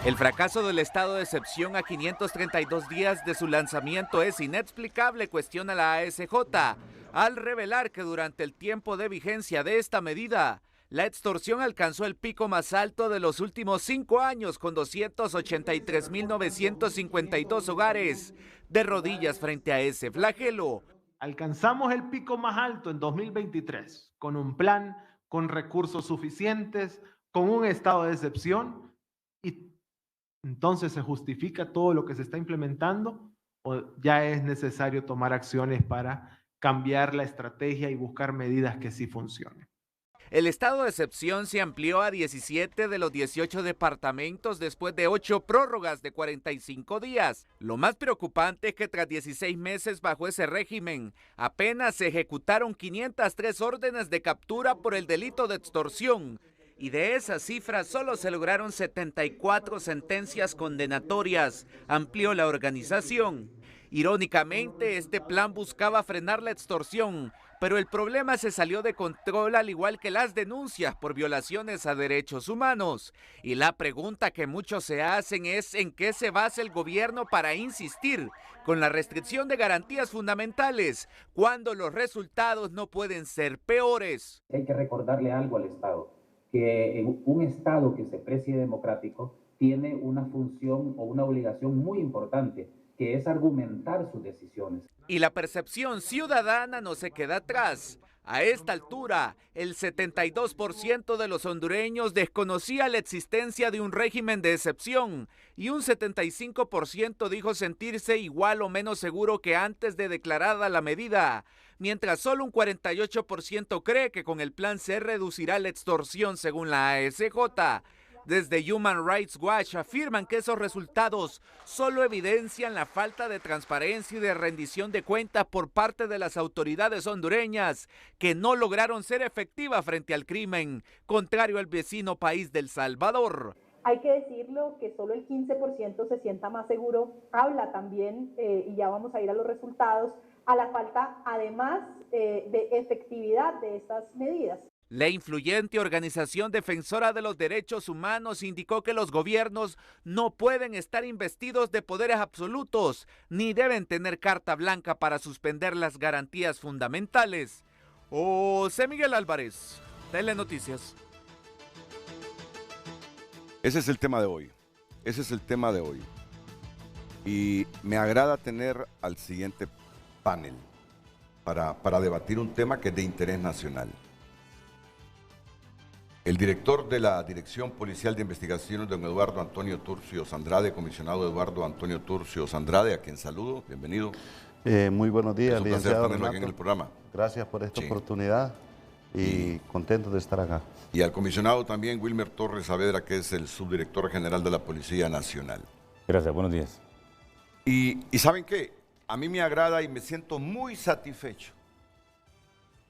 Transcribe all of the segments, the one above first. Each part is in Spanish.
El fracaso del estado de excepción a 532 días de su lanzamiento es inexplicable, cuestiona la ASJ, al revelar que durante el tiempo de vigencia de esta medida, la extorsión alcanzó el pico más alto de los últimos 5 años, con 283.952 hogares de rodillas frente a ese flagelo. Alcanzamos el pico más alto en 2023, con un plan, con recursos suficientes, con un estado de excepción, y entonces ¿se justifica todo lo que se está implementando o ya es necesario tomar acciones para cambiar la estrategia y buscar medidas que sí funcionen? El estado de excepción se amplió a 17 de los 18 departamentos después de 8 prórrogas de 45 días. Lo más preocupante es que tras 16 meses bajo ese régimen, apenas se ejecutaron 503 órdenes de captura por el delito de extorsión. Y de esas cifras solo se lograron 74 sentencias condenatorias, amplió la organización. Irónicamente, este plan buscaba frenar la extorsión, pero el problema se salió de control, al igual que las denuncias por violaciones a derechos humanos. Y la pregunta que muchos se hacen es ¿en qué se basa el gobierno para insistir con la restricción de garantías fundamentales cuando los resultados no pueden ser peores? Hay que recordarle algo al Estado, que un Estado que se precie democrático tiene una función o una obligación muy importante, que es argumentar sus decisiones. Y la percepción ciudadana no se queda atrás. A esta altura, el 72% de los hondureños desconocía la existencia de un régimen de excepción y un 75% dijo sentirse igual o menos seguro que antes de declarada la medida, mientras solo un 48% cree que con el plan se reducirá la extorsión según la ASJ. Desde Human Rights Watch afirman que esos resultados solo evidencian la falta de transparencia y de rendición de cuentas por parte de las autoridades hondureñas, que no lograron ser efectivas frente al crimen, contrario al vecino país del Salvador. Hay que decirlo que solo el 15% se sienta más seguro, habla también, y ya vamos a ir a los resultados, a la falta además de efectividad de estas medidas. La influyente organización defensora de los derechos humanos indicó que los gobiernos no pueden estar investidos de poderes absolutos, ni deben tener carta blanca para suspender las garantías fundamentales. José Miguel Álvarez, Telenoticias. Ese es el tema de hoy. Ese es el tema de hoy. Y me agrada tener al siguiente panel para debatir un tema que es de interés nacional. El director de la Dirección Policial de Investigaciones, don Eduardo Antonio Turcios Andrade, comisionado Eduardo Antonio Turcios Andrade, a quien saludo, bienvenido. Muy buenos días, es un placer licenciado tenerlo Renato. aquí en el programa. Gracias por esta oportunidad y contento de estar acá. Y al comisionado también Wilmer Torres Saavedra, que es el subdirector general de la Policía Nacional. Gracias, buenos días. Y ¿saben qué? A mí me agrada y me siento muy satisfecho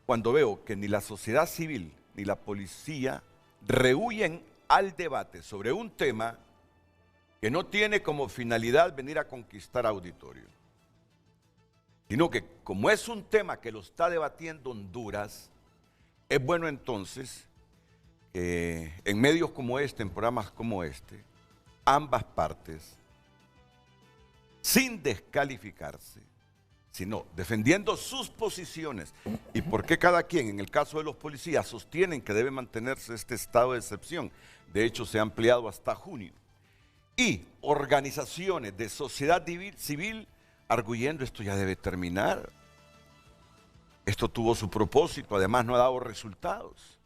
cuando veo que ni la sociedad civil ni la policía rehuyen al debate sobre un tema que no tiene como finalidad venir a conquistar auditorio, sino que como es un tema que lo está debatiendo Honduras, es bueno entonces que en medios como este, en programas como este, ambas partes, sin descalificarse, sino defendiendo sus posiciones y por qué cada quien, en el caso de los policías, sostienen que debe mantenerse este estado de excepción. De hecho, se ha ampliado hasta junio. Y organizaciones de sociedad civil arguyendo esto ya debe terminar. Esto tuvo su propósito, además no ha dado resultados.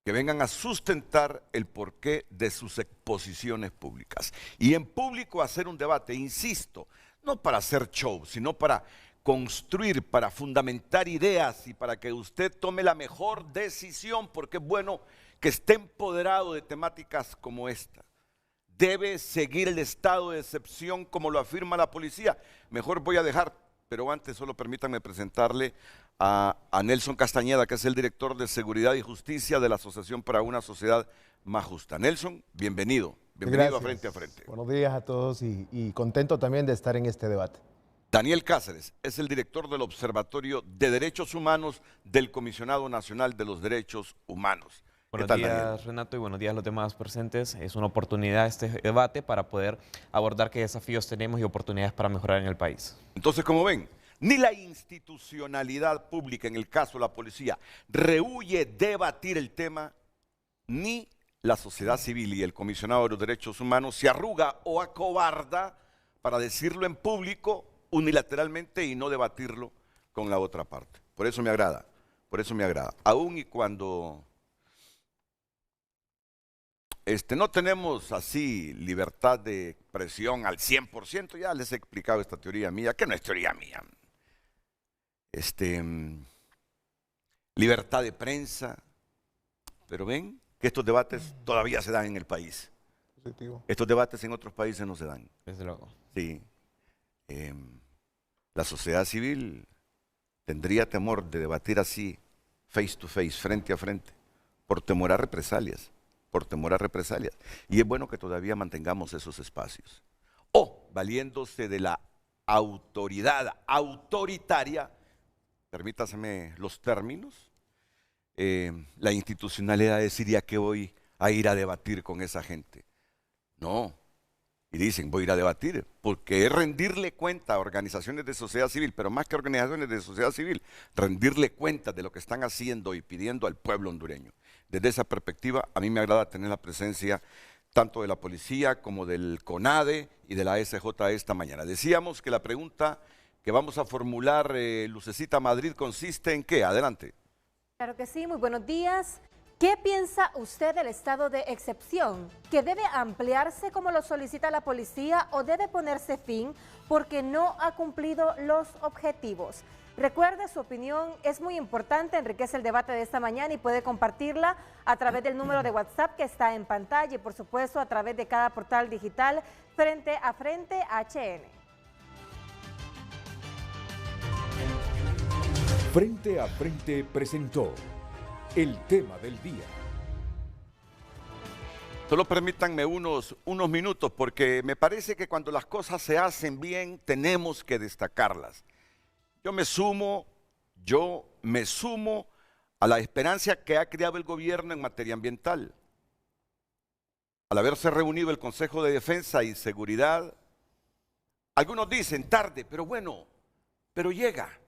Que vengan a sustentar el porqué de sus exposiciones públicas. Y en público hacer un debate, insisto, no para hacer show, sino para construir, para fundamentar ideas y para que usted tome la mejor decisión, porque es bueno que esté empoderado de temáticas como esta. Debe seguir el estado de excepción como lo afirma la policía. Mejor voy a dejar, pero antes solo permítanme presentarle a Nelson Castañeda, que es el director de Seguridad y Justicia de la Asociación para una Sociedad Más Justa. Nelson, bienvenido. Bienvenido. Gracias. A Frente a Frente. Buenos días a todos y contento también de estar en este debate. Daniel Cáceres es el director del Observatorio de Derechos Humanos del Comisionado Nacional de los Derechos Humanos. Buenos tal, días, Daniel? Renato, y buenos días a los demás presentes. Es una oportunidad este debate para poder abordar qué desafíos tenemos y oportunidades para mejorar en el país. Entonces, como ven, ni la institucionalidad pública, en el caso de la policía, rehúye debatir el tema, ni la sociedad civil y el comisionado de los derechos humanos se arruga o acobarda para decirlo en público unilateralmente y no debatirlo con la otra parte. Por eso me agrada, aún y cuando no tenemos así libertad de expresión al 100%, ya les he explicado esta teoría mía, que no es teoría mía. Libertad de prensa, pero ven que estos debates todavía se dan en el país. Positivo. Estos debates en otros países no se dan. Desde luego. Sí. La sociedad civil tendría temor de debatir así, face to face, frente a frente, por temor a represalias. Y es bueno que todavía mantengamos esos espacios. O, valiéndose de la autoridad autoritaria, permítaseme los términos, la institucionalidad decidiría que voy a ir a debatir con esa gente. No. Y dicen, voy a ir a debatir, porque es rendirle cuenta a organizaciones de sociedad civil, pero más que organizaciones de sociedad civil, rendirle cuenta de lo que están haciendo y pidiendo al pueblo hondureño. Desde esa perspectiva, a mí me agrada tener la presencia tanto de la policía como del CONADE y de la SJ esta mañana. Decíamos que la pregunta que vamos a formular, Lucecita Madrid, consiste en ¿qué? Adelante. Claro que sí, muy buenos días. ¿Qué piensa usted del estado de excepción? ¿Que debe ampliarse como lo solicita la policía o debe ponerse fin porque no ha cumplido los objetivos? Recuerde, su opinión es muy importante, enriquece el debate de esta mañana y puede compartirla a través del número de WhatsApp que está en pantalla y por supuesto a través de cada portal digital Frente a Frente HN. Frente a Frente presentó el tema del día. Solo permítanme unos minutos, porque me parece que cuando las cosas se hacen bien, tenemos que destacarlas. Yo me sumo a la esperanza que ha creado el gobierno en materia ambiental. Al haberse reunido el Consejo de Defensa y Seguridad, algunos dicen tarde, pero bueno, pero llega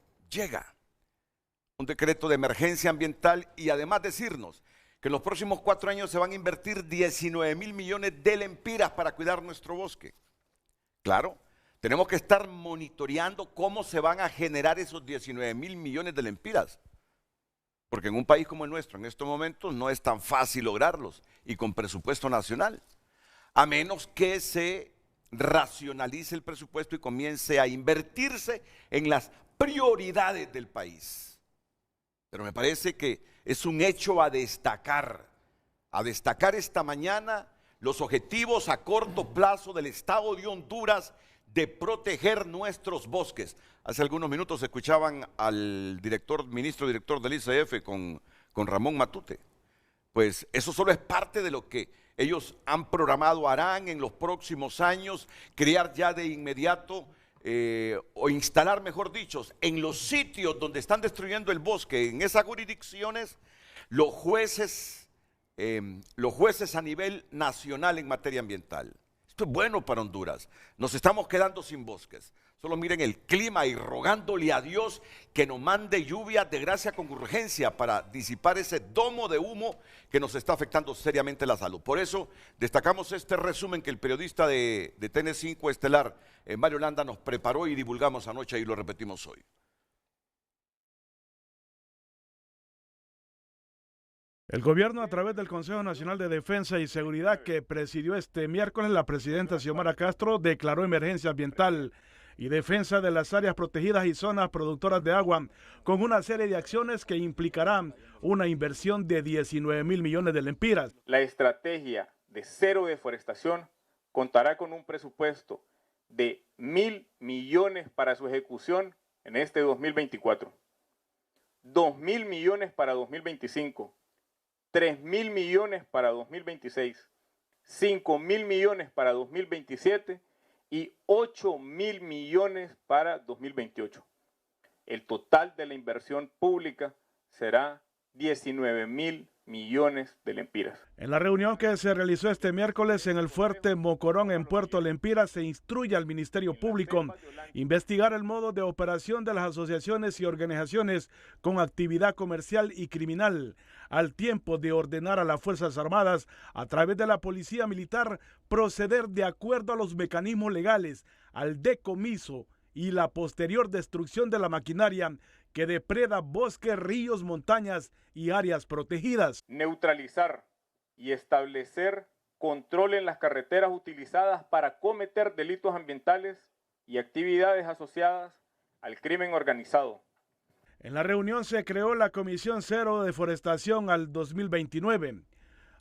un decreto de emergencia ambiental y además decirnos que en los próximos 4 años se van a invertir 19,000 millones de lempiras para cuidar nuestro bosque. Claro, tenemos que estar monitoreando cómo se van a generar esos 19,000 millones de lempiras, porque en un país como el nuestro en estos momentos no es tan fácil lograrlos y con presupuesto nacional, a menos que se racionalice el presupuesto y comience a invertirse en las prioridades del país. Pero me parece que es un hecho a destacar esta mañana los objetivos a corto plazo del Estado de Honduras de proteger nuestros bosques. Hace algunos minutos escuchaban al ministro director del ICF con Ramón Matute. Pues eso solo es parte de lo que ellos han programado, harán en los próximos años, crear ya de inmediato o instalar, mejor dicho, en los sitios donde están destruyendo el bosque, en esas jurisdicciones, los jueces a nivel nacional en materia ambiental. Esto es bueno para Honduras. Nos estamos quedando sin bosques. Solo miren el clima y rogándole a Dios que nos mande lluvia de gracia con urgencia para disipar ese domo de humo que nos está afectando seriamente la salud. Por eso destacamos este resumen que el periodista de TN5 Estelar, Mario Landa, nos preparó y divulgamos anoche y lo repetimos hoy. El gobierno, a través del Consejo Nacional de Defensa y Seguridad que presidió este miércoles, la presidenta Xiomara Castro declaró emergencia ambiental y defensa de las áreas protegidas y zonas productoras de agua, con una serie de acciones que implicarán una inversión de 19,000 millones de lempiras. La estrategia de cero deforestación contará con un presupuesto de 1,000 millones para su ejecución en este 2024, 2,000 millones para 2025, 3,000 millones para 2026, 5,000 millones para 2027 y 8,000 millones para 2028. El total de la inversión pública será 19,000 millones de lempiras. En la reunión que se realizó este miércoles en el Fuerte Mocorón en Puerto Lempira, se instruye al Ministerio Público investigar el modo de operación de las asociaciones y organizaciones con actividad comercial y criminal, al tiempo de ordenar a las Fuerzas Armadas, a través de la Policía Militar, proceder de acuerdo a los mecanismos legales al decomiso y la posterior destrucción de la maquinaria que depreda bosques, ríos, montañas y áreas protegidas. Neutralizar y establecer control en las carreteras utilizadas para cometer delitos ambientales y actividades asociadas al crimen organizado. En la reunión se creó la Comisión Cero de Deforestación al 2029,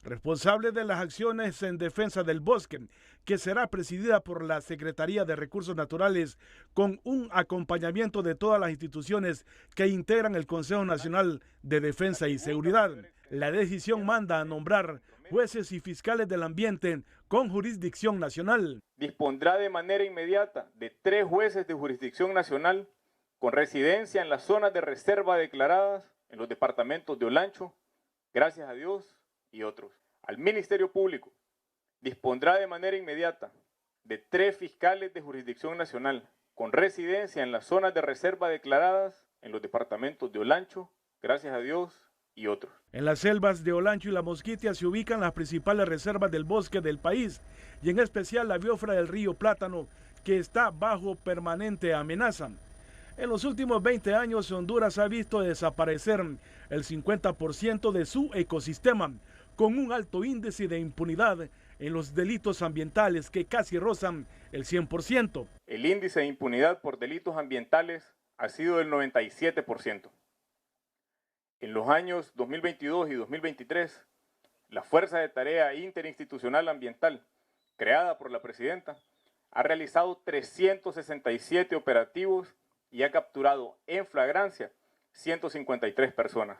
responsable de las acciones en defensa del bosque, que será presidida por la Secretaría de Recursos Naturales con un acompañamiento de todas las instituciones que integran el Consejo Nacional de Defensa y Seguridad. La decisión manda a nombrar jueces y fiscales del ambiente con jurisdicción nacional. Dispondrá de manera inmediata de 3 jueces de jurisdicción nacional con residencia en las zonas de reserva declaradas en los departamentos de Olancho, Gracias a Dios y otros. Al Ministerio Público dispondrá de manera inmediata de 3 fiscales de jurisdicción nacional con residencia en las zonas de reserva declaradas en los departamentos de Olancho, Gracias a Dios y otros. En las selvas de Olancho y La Mosquitia se ubican las principales reservas del bosque del país y en especial la biosfera del río Plátano, que está bajo permanente amenaza. En los últimos 20 años, Honduras ha visto desaparecer el 50% de su ecosistema, con un alto índice de impunidad en los delitos ambientales que casi rozan el 100%. El índice de impunidad por delitos ambientales ha sido del 97%. En los años 2022 y 2023, la Fuerza de Tarea Interinstitucional Ambiental, creada por la Presidenta, ha realizado 367 operativos y ha capturado en flagrancia 153 personas.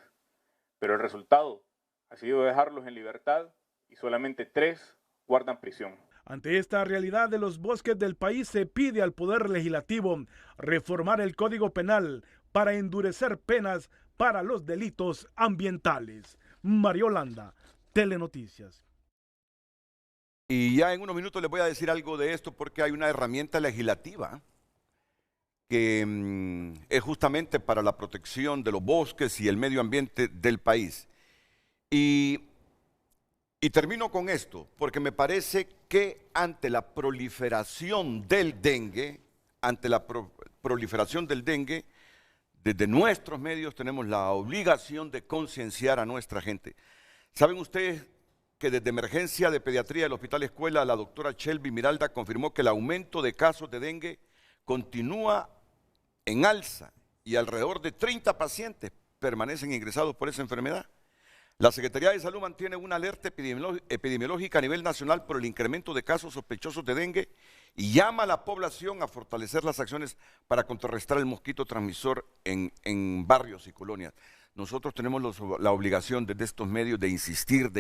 Pero el resultado ha sido dejarlos en libertad y solamente 3 guardan prisión. Ante esta realidad de los bosques del país, se pide al Poder Legislativo reformar el Código Penal para endurecer penas para los delitos ambientales. María Holanda, Telenoticias. Y ya en unos minutos les voy a decir algo de esto porque hay una herramienta legislativa que es justamente para la protección de los bosques y el medio ambiente del país. Y termino con esto, porque me parece que ante la proliferación del dengue, desde nuestros medios tenemos la obligación de concienciar a nuestra gente. ¿Saben ustedes que desde Emergencia de Pediatría del Hospital Escuela, la doctora Shelby Miralda confirmó que el aumento de casos de dengue continúa en alza y alrededor de 30 pacientes permanecen ingresados por esa enfermedad? La Secretaría de Salud mantiene una alerta epidemiológica a nivel nacional por el incremento de casos sospechosos de dengue y llama a la población a fortalecer las acciones para contrarrestar el mosquito transmisor en barrios y colonias. Nosotros tenemos la obligación desde estos medios de insistir,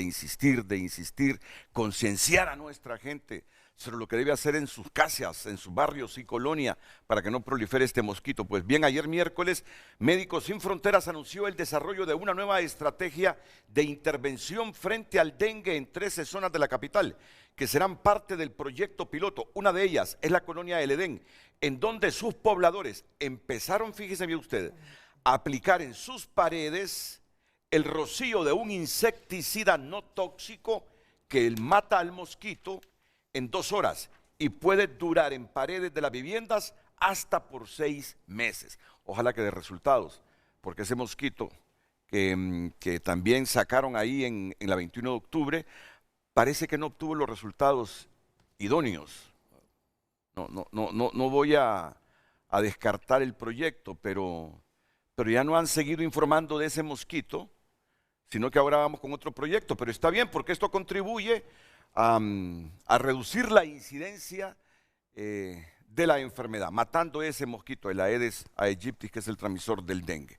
concienciar a nuestra gente sobre lo que debe hacer en sus casas, en sus barrios y colonias para que no prolifere este mosquito. Pues bien, ayer miércoles, Médicos Sin Fronteras anunció el desarrollo de una nueva estrategia de intervención frente al dengue en 13 zonas de la capital, que serán parte del proyecto piloto. Una de ellas es la colonia El Edén, en donde sus pobladores empezaron, fíjese bien ustedes, a aplicar en sus paredes el rocío de un insecticida no tóxico que mata al mosquito en 2 horas y puede durar en paredes de las viviendas hasta por 6 meses. Ojalá que dé resultados, porque ese mosquito que también sacaron ahí en la 21 de octubre, parece que no obtuvo los resultados idóneos. No voy a descartar el proyecto, pero ya no han seguido informando de ese mosquito, sino que ahora vamos con otro proyecto. Pero está bien, porque esto contribuye a reducir la incidencia de la enfermedad, matando ese mosquito, el Aedes aegypti, que es el transmisor del dengue.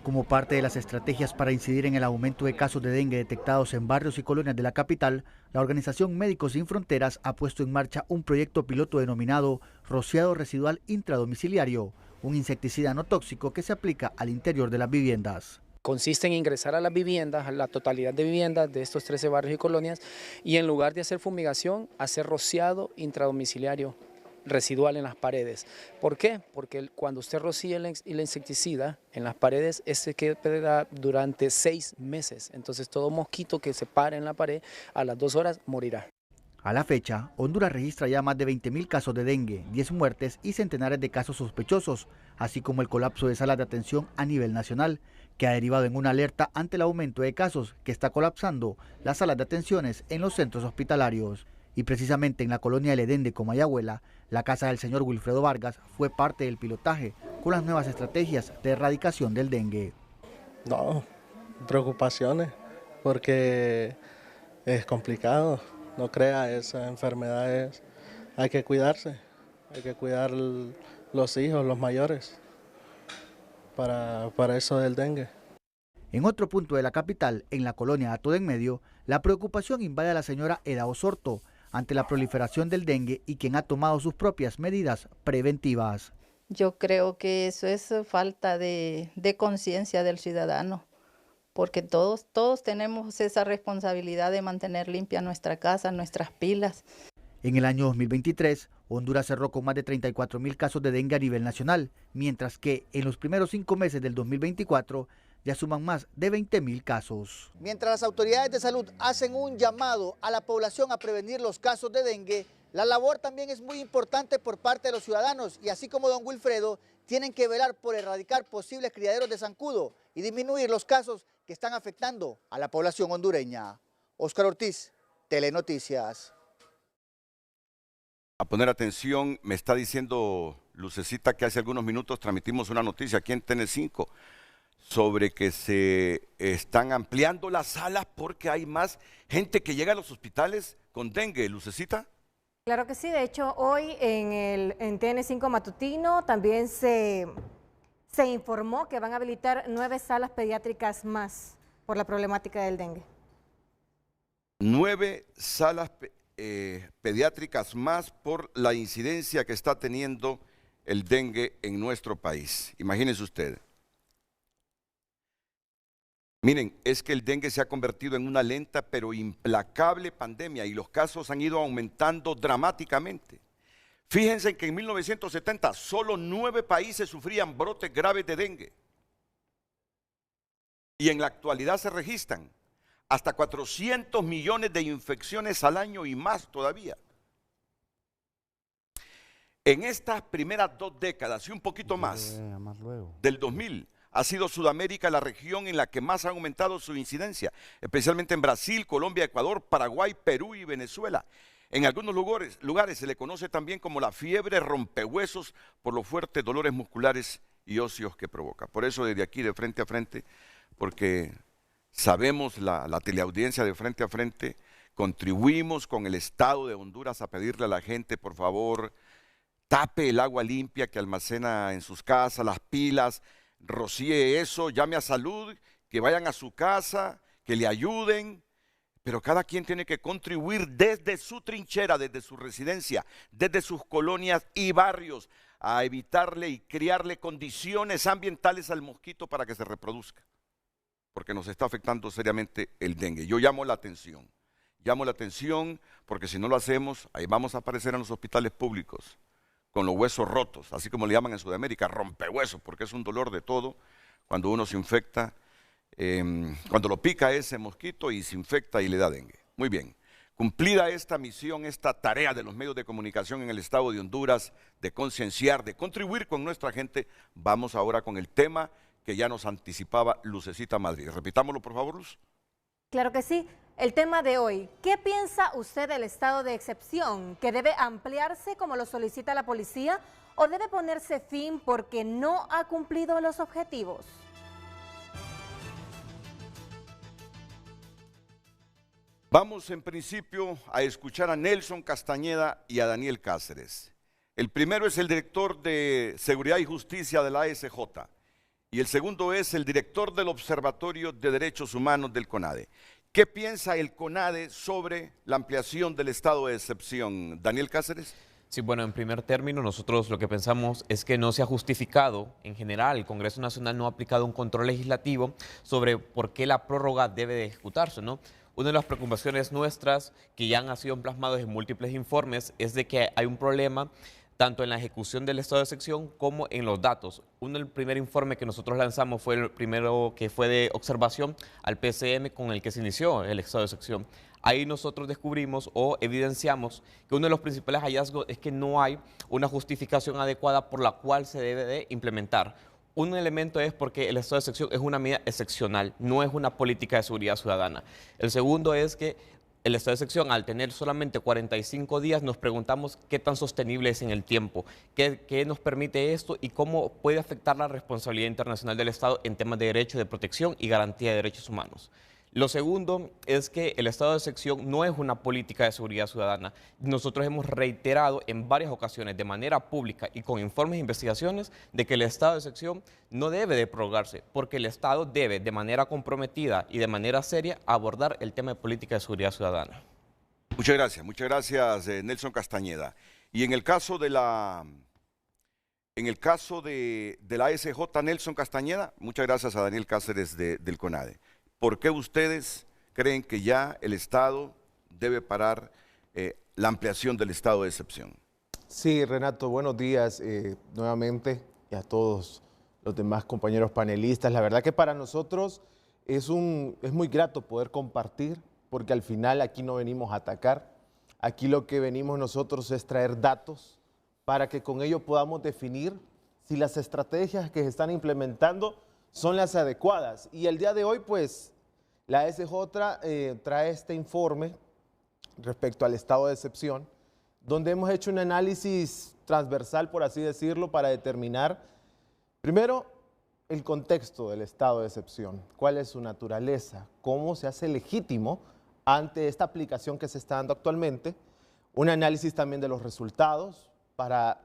Como parte de las estrategias para incidir en el aumento de casos de dengue detectados en barrios y colonias de la capital, la organización Médicos Sin Fronteras ha puesto en marcha un proyecto piloto denominado Rociado Residual Intradomiciliario, un insecticida no tóxico que se aplica al interior de las viviendas. Consiste en ingresar a las viviendas, a la totalidad de viviendas de estos 13 barrios y colonias, y en lugar de hacer fumigación, hacer rociado intradomiciliario residual en las paredes. ¿Por qué? Porque cuando usted rocía el insecticida en las paredes, este queda durante 6 meses. Entonces todo mosquito que se pare en la pared a las 2 horas morirá. A la fecha, Honduras registra ya más de 20.000 casos de dengue, 10 muertes y centenares de casos sospechosos, así como el colapso de salas de atención a nivel nacional, que ha derivado en una alerta ante el aumento de casos que está colapsando las salas de atenciones en los centros hospitalarios. Y precisamente en la colonia del Edén de Comayagüela, la casa del señor Wilfredo Vargas fue parte del pilotaje con las nuevas estrategias de erradicación del dengue. No, preocupaciones, porque es complicado. No crea, esas enfermedades hay que cuidarse, hay que cuidar los hijos, los mayores, para eso del dengue. En otro punto de la capital, en la colonia Hato de en Medio, la preocupación invade a la señora Eda Osorto ante la proliferación del dengue y quien ha tomado sus propias medidas preventivas. Yo creo que eso es falta de conciencia del ciudadano, porque todos tenemos esa responsabilidad de mantener limpia nuestra casa, nuestras pilas. En el año 2023, Honduras cerró con más de 34.000 casos de dengue a nivel nacional, mientras que en los primeros 5 meses del 2024 ya suman más de 20.000 casos. Mientras las autoridades de salud hacen un llamado a la población a prevenir los casos de dengue, la labor también es muy importante por parte de los ciudadanos y así como don Wilfredo, tienen que velar por erradicar posibles criaderos de zancudo y disminuir los casos que están afectando a la población hondureña. Óscar Ortiz, Telenoticias. A poner atención, me está diciendo Lucecita que hace algunos minutos transmitimos una noticia aquí en TN5 sobre que se están ampliando las salas porque hay más gente que llega a los hospitales con dengue. Lucecita. Claro que sí, de hecho hoy en TN5 Matutino también se informó que van a habilitar 9 salas pediátricas más por la problemática del dengue. 9 salas pediátricas más por la incidencia que está teniendo el dengue en nuestro país. Imagínense usted. Miren, es que el dengue se ha convertido en una lenta pero implacable pandemia y los casos han ido aumentando dramáticamente. Fíjense que en 1970 solo 9 países sufrían brotes graves de dengue. Y en la actualidad se registran hasta 400 millones de infecciones al año y más todavía. En estas primeras 2 décadas y un poquito más, del 2000, ha sido Sudamérica la región en la que más ha aumentado su incidencia, especialmente en Brasil, Colombia, Ecuador, Paraguay, Perú y Venezuela. En algunos lugares se le conoce también como la fiebre rompehuesos por los fuertes dolores musculares y óseos que provoca. Por eso desde aquí de frente a frente, porque sabemos la teleaudiencia de frente a frente, contribuimos con el Estado de Honduras a pedirle a la gente, por favor, tape el agua limpia que almacena en sus casas, las pilas, rocíe eso, llame a salud, que vayan a su casa, que le ayuden, pero cada quien tiene que contribuir desde su trinchera, desde su residencia, desde sus colonias y barrios, a evitarle y crearle condiciones ambientales al mosquito para que se reproduzca, porque nos está afectando seriamente el dengue. Yo llamo la atención porque si no lo hacemos, ahí vamos a aparecer en los hospitales públicos, con los huesos rotos, así como le llaman en Sudamérica, rompehuesos, porque es un dolor de todo cuando uno se infecta, cuando lo pica ese mosquito y se infecta y le da dengue. Muy bien, cumplida esta misión, esta tarea de los medios de comunicación en el Estado de Honduras, de concienciar, de contribuir con nuestra gente, vamos ahora con el tema que ya nos anticipaba Lucecita Madrid. Repitámoslo, por favor, Luz. Claro que sí. El tema de hoy, ¿qué piensa usted del estado de excepción? ¿Que debe ampliarse como lo solicita la policía o debe ponerse fin porque no ha cumplido los objetivos? Vamos en principio a escuchar a Nelson Castañeda y a Daniel Cáceres. El primero es el director de Seguridad y Justicia de la ASJ y el segundo es el director del Observatorio de Derechos Humanos del CONADE. ¿Qué piensa el CONADE sobre la ampliación del estado de excepción? Daniel Cáceres. Sí, bueno, en primer término, nosotros lo que pensamos es que no se ha justificado, en general, el Congreso Nacional no ha aplicado un control legislativo sobre por qué la prórroga debe de ejecutarse, ¿no? Una de las preocupaciones nuestras, que ya han sido plasmados en múltiples informes, es de que hay un problema tanto en la ejecución del estado de excepción como en los datos. El primer informe que nosotros lanzamos fue el primero que fue de observación al PCM con el que se inició el estado de excepción. Ahí nosotros descubrimos o evidenciamos que uno de los principales hallazgos es que no hay una justificación adecuada por la cual se debe de implementar. Un elemento es porque el estado de excepción es una medida excepcional, no es una política de seguridad ciudadana. El segundo es que el estado de excepción, al tener solamente 45 días, nos preguntamos qué tan sostenible es en el tiempo, qué nos permite esto y cómo puede afectar la responsabilidad internacional del Estado en temas de derecho de protección y garantía de derechos humanos. Lo segundo es que el estado de excepción no es una política de seguridad ciudadana. Nosotros hemos reiterado en varias ocasiones de manera pública y con informes e investigaciones de que el estado de excepción no debe de prorrogarse porque el Estado debe de manera comprometida y de manera seria abordar el tema de política de seguridad ciudadana. Muchas gracias Nelson Castañeda. Y en el caso de la ASJ Nelson Castañeda, muchas gracias a Daniel Cáceres del CONADE. ¿Por qué ustedes creen que ya el Estado debe parar la ampliación del estado de excepción? Sí, Renato, buenos días nuevamente y a todos los demás compañeros panelistas. La verdad que para nosotros es muy grato poder compartir, porque al final aquí no venimos a atacar. Aquí lo que venimos nosotros es traer datos para que con ello podamos definir si las estrategias que se están implementando son las adecuadas. Y el día de hoy, pues, la SJ trae este informe respecto al estado de excepción, donde hemos hecho un análisis transversal, por así decirlo, para determinar, primero, el contexto del estado de excepción, cuál es su naturaleza, cómo se hace legítimo ante esta aplicación que se está dando actualmente, un análisis también de los resultados para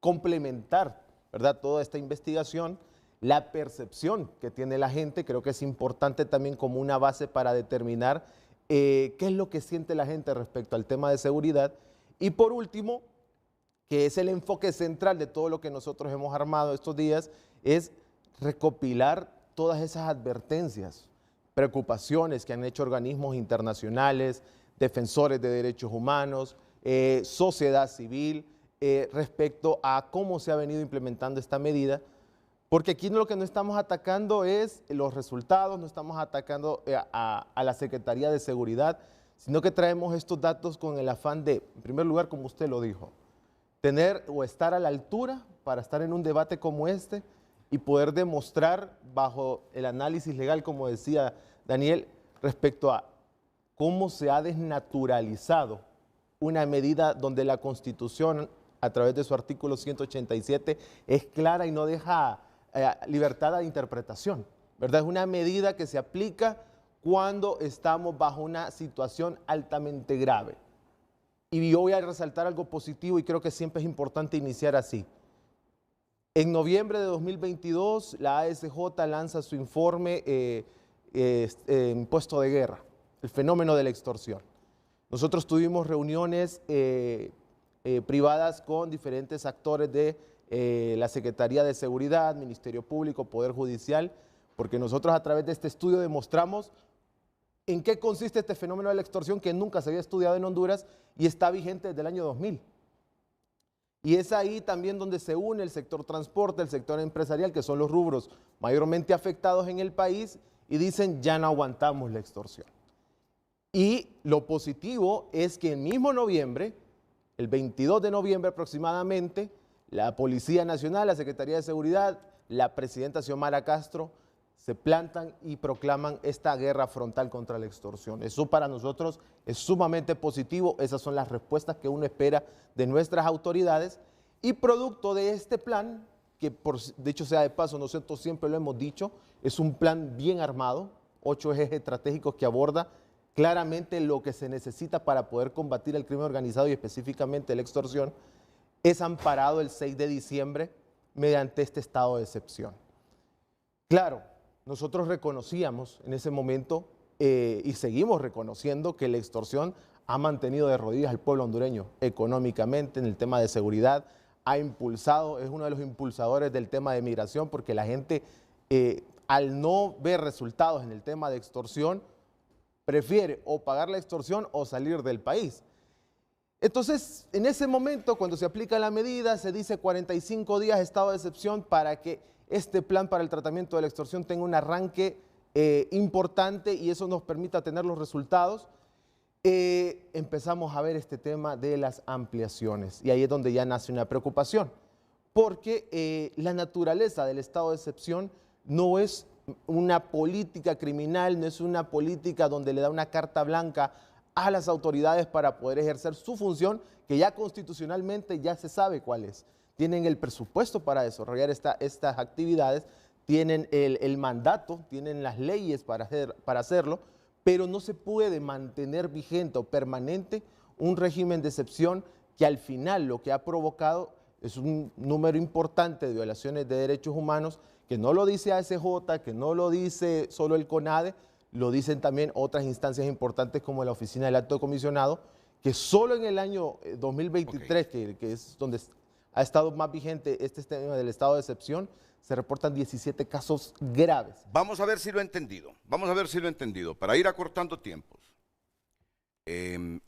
complementar, ¿verdad?, toda esta investigación, la percepción que tiene la gente. Creo que es importante también como una base para determinar qué es lo que siente la gente respecto al tema de seguridad. Y por último, que es el enfoque central de todo lo que nosotros hemos armado estos días, es recopilar todas esas advertencias, preocupaciones que han hecho organismos internacionales, defensores de derechos humanos, sociedad civil, respecto a cómo se ha venido implementando esta medida. Porque aquí lo que no estamos atacando es los resultados, no estamos atacando a la Secretaría de Seguridad, sino que traemos estos datos con el afán de, en primer lugar, como usted lo dijo, tener o estar a la altura para estar en un debate como este y poder demostrar bajo el análisis legal, como decía Daniel, respecto a cómo se ha desnaturalizado una medida donde la Constitución, a través de su artículo 187, es clara y no deja libertad de interpretación, ¿verdad? Es una medida que se aplica cuando estamos bajo una situación altamente grave. Y yo voy a resaltar algo positivo y creo que siempre es importante iniciar así. En noviembre de 2022, la ASJ lanza su informe Impuesto de Guerra, el fenómeno de la extorsión. Nosotros tuvimos reuniones privadas con diferentes actores de la Secretaría de Seguridad, Ministerio Público, Poder Judicial, porque nosotros a través de este estudio demostramos en qué consiste este fenómeno de la extorsión que nunca se había estudiado en Honduras y está vigente desde el año 2000. Y es ahí también donde se une el sector transporte, el sector empresarial, que son los rubros mayormente afectados en el país, y dicen ya no aguantamos la extorsión. Y lo positivo es que el mismo noviembre, el 22 de noviembre aproximadamente, la Policía Nacional, la Secretaría de Seguridad, la presidenta Xiomara Castro se plantan y proclaman esta guerra frontal contra la extorsión. Eso para nosotros es sumamente positivo. Esas son las respuestas que uno espera de nuestras autoridades. Y producto de este plan, que por dicho sea de paso, nosotros siempre lo hemos dicho, es un plan bien armado, 8 ejes estratégicos que aborda claramente lo que se necesita para poder combatir el crimen organizado y específicamente la extorsión, es amparado el 6 de diciembre mediante este estado de excepción. Claro, nosotros reconocíamos en ese momento y seguimos reconociendo que la extorsión ha mantenido de rodillas al pueblo hondureño económicamente, en el tema de seguridad, ha impulsado, es uno de los impulsadores del tema de migración, porque la gente, al no ver resultados en el tema de extorsión, prefiere o pagar la extorsión o salir del país. Entonces, en ese momento, cuando se aplica la medida, se dice 45 días estado de excepción para que este plan para el tratamiento de la extorsión tenga un arranque importante y eso nos permita tener los resultados. Empezamos a ver este tema de las ampliaciones y ahí es donde ya nace una preocupación, porque la naturaleza del estado de excepción no es una política criminal, no es una política donde le da una carta blanca a las autoridades para poder ejercer su función, que ya constitucionalmente ya se sabe cuál es. Tienen el presupuesto para desarrollar estas actividades, tienen el mandato, tienen las leyes para hacerlo, pero no se puede mantener vigente o permanente un régimen de excepción que al final lo que ha provocado es un número importante de violaciones de derechos humanos, que no lo dice ASJ, que no lo dice solo el CONADE, lo dicen también otras instancias importantes como la Oficina del Alto Comisionado, que solo en el año 2023, que es donde ha estado más vigente este tema del estado de excepción, se reportan 17 casos graves. Vamos a ver si lo he entendido. Vamos a ver si lo he entendido. Para ir acortando tiempos.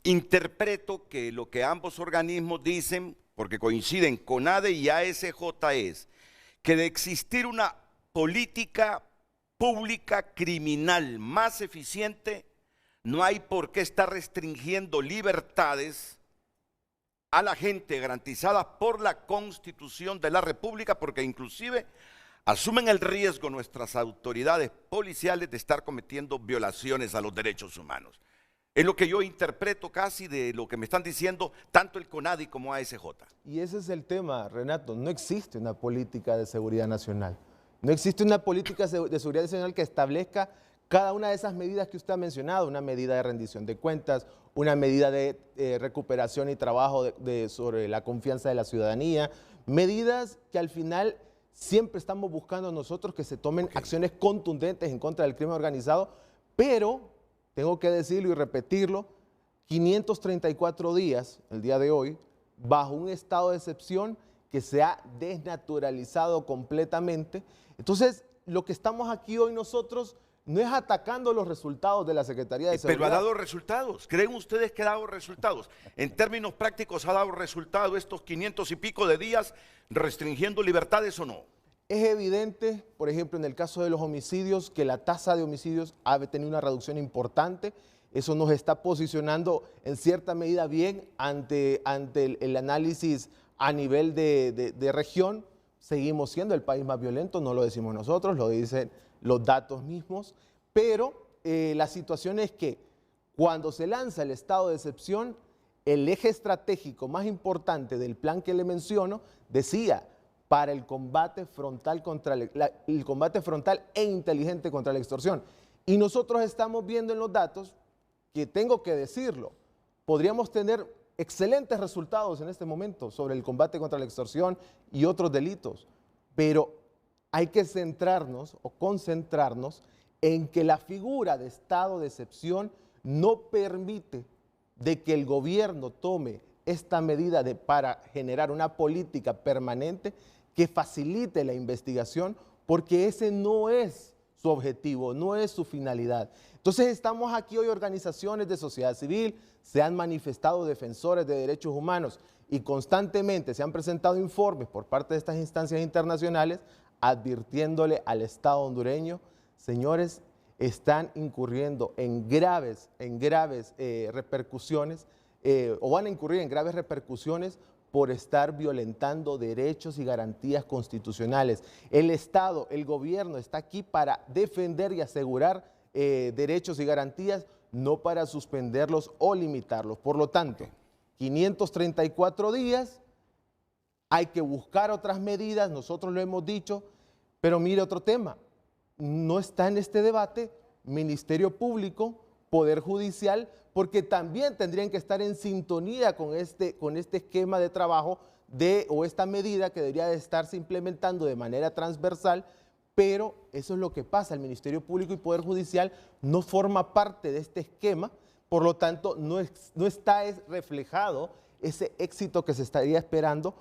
Interpreto que lo que ambos organismos dicen, porque coinciden CONADE y ASJ, es que de existir una política pública criminal más eficiente, no hay por qué estar restringiendo libertades a la gente garantizadas por la Constitución de la República, porque inclusive asumen el riesgo nuestras autoridades policiales de estar cometiendo violaciones a los derechos humanos. Es lo que yo interpreto casi de lo que me están diciendo tanto el CONADI como ASJ. Y ese es el tema, Renato, no existe una política de seguridad nacional. No existe una política de seguridad nacional que establezca cada una de esas medidas que usted ha mencionado, una medida de rendición de cuentas, una medida de recuperación y trabajo sobre la confianza de la ciudadanía, medidas que al final siempre estamos buscando nosotros que se tomen acciones contundentes en contra del crimen organizado, pero tengo que decirlo y repetirlo, 534 días, el día de hoy, bajo un estado de excepción que se ha desnaturalizado completamente. Entonces, lo que estamos aquí hoy nosotros no es atacando los resultados de la Secretaría de Seguridad. Pero ha dado resultados. ¿Creen ustedes que ha dado resultados? En términos prácticos, ¿ha dado resultado estos 500 y pico de días restringiendo libertades o no? Es evidente, por ejemplo, en el caso de los homicidios, que la tasa de homicidios ha tenido una reducción importante. Eso nos está posicionando en cierta medida bien ante el análisis a nivel de región. Seguimos siendo el país más violento, no lo decimos nosotros, lo dicen los datos mismos, pero la situación es que cuando se lanza el estado de excepción, el eje estratégico más importante del plan que le menciono decía para el combate frontal el combate frontal e inteligente contra la extorsión. Y nosotros estamos viendo en los datos que, tengo que decirlo, podríamos tener excelentes resultados en este momento sobre el combate contra la extorsión y otros delitos, pero hay que centrarnos o concentrarnos en que la figura de estado de excepción no permite de que el gobierno tome esta medida para generar una política permanente que facilite la investigación, porque ese no es su objetivo, no es su finalidad. Entonces estamos aquí hoy, organizaciones de sociedad civil, se han manifestado defensores de derechos humanos y constantemente se han presentado informes por parte de estas instancias internacionales advirtiéndole al Estado hondureño, señores, están incurriendo en graves repercusiones, o van a incurrir en graves repercusiones por estar violentando derechos y garantías constitucionales. El Estado, el gobierno está aquí para defender y asegurar derechos y garantías, no para suspenderlos o limitarlos. Por lo tanto, 534 días, hay que buscar otras medidas, nosotros lo hemos dicho, pero mire otro tema, no está en este debate Ministerio Público, Poder Judicial, porque también tendrían que estar en sintonía con este esquema de trabajo o esta medida que debería de estarse implementando de manera transversal, pero eso es lo que pasa, el Ministerio Público y Poder Judicial no forma parte de este esquema por lo tanto no está reflejado ese éxito que se estaría esperando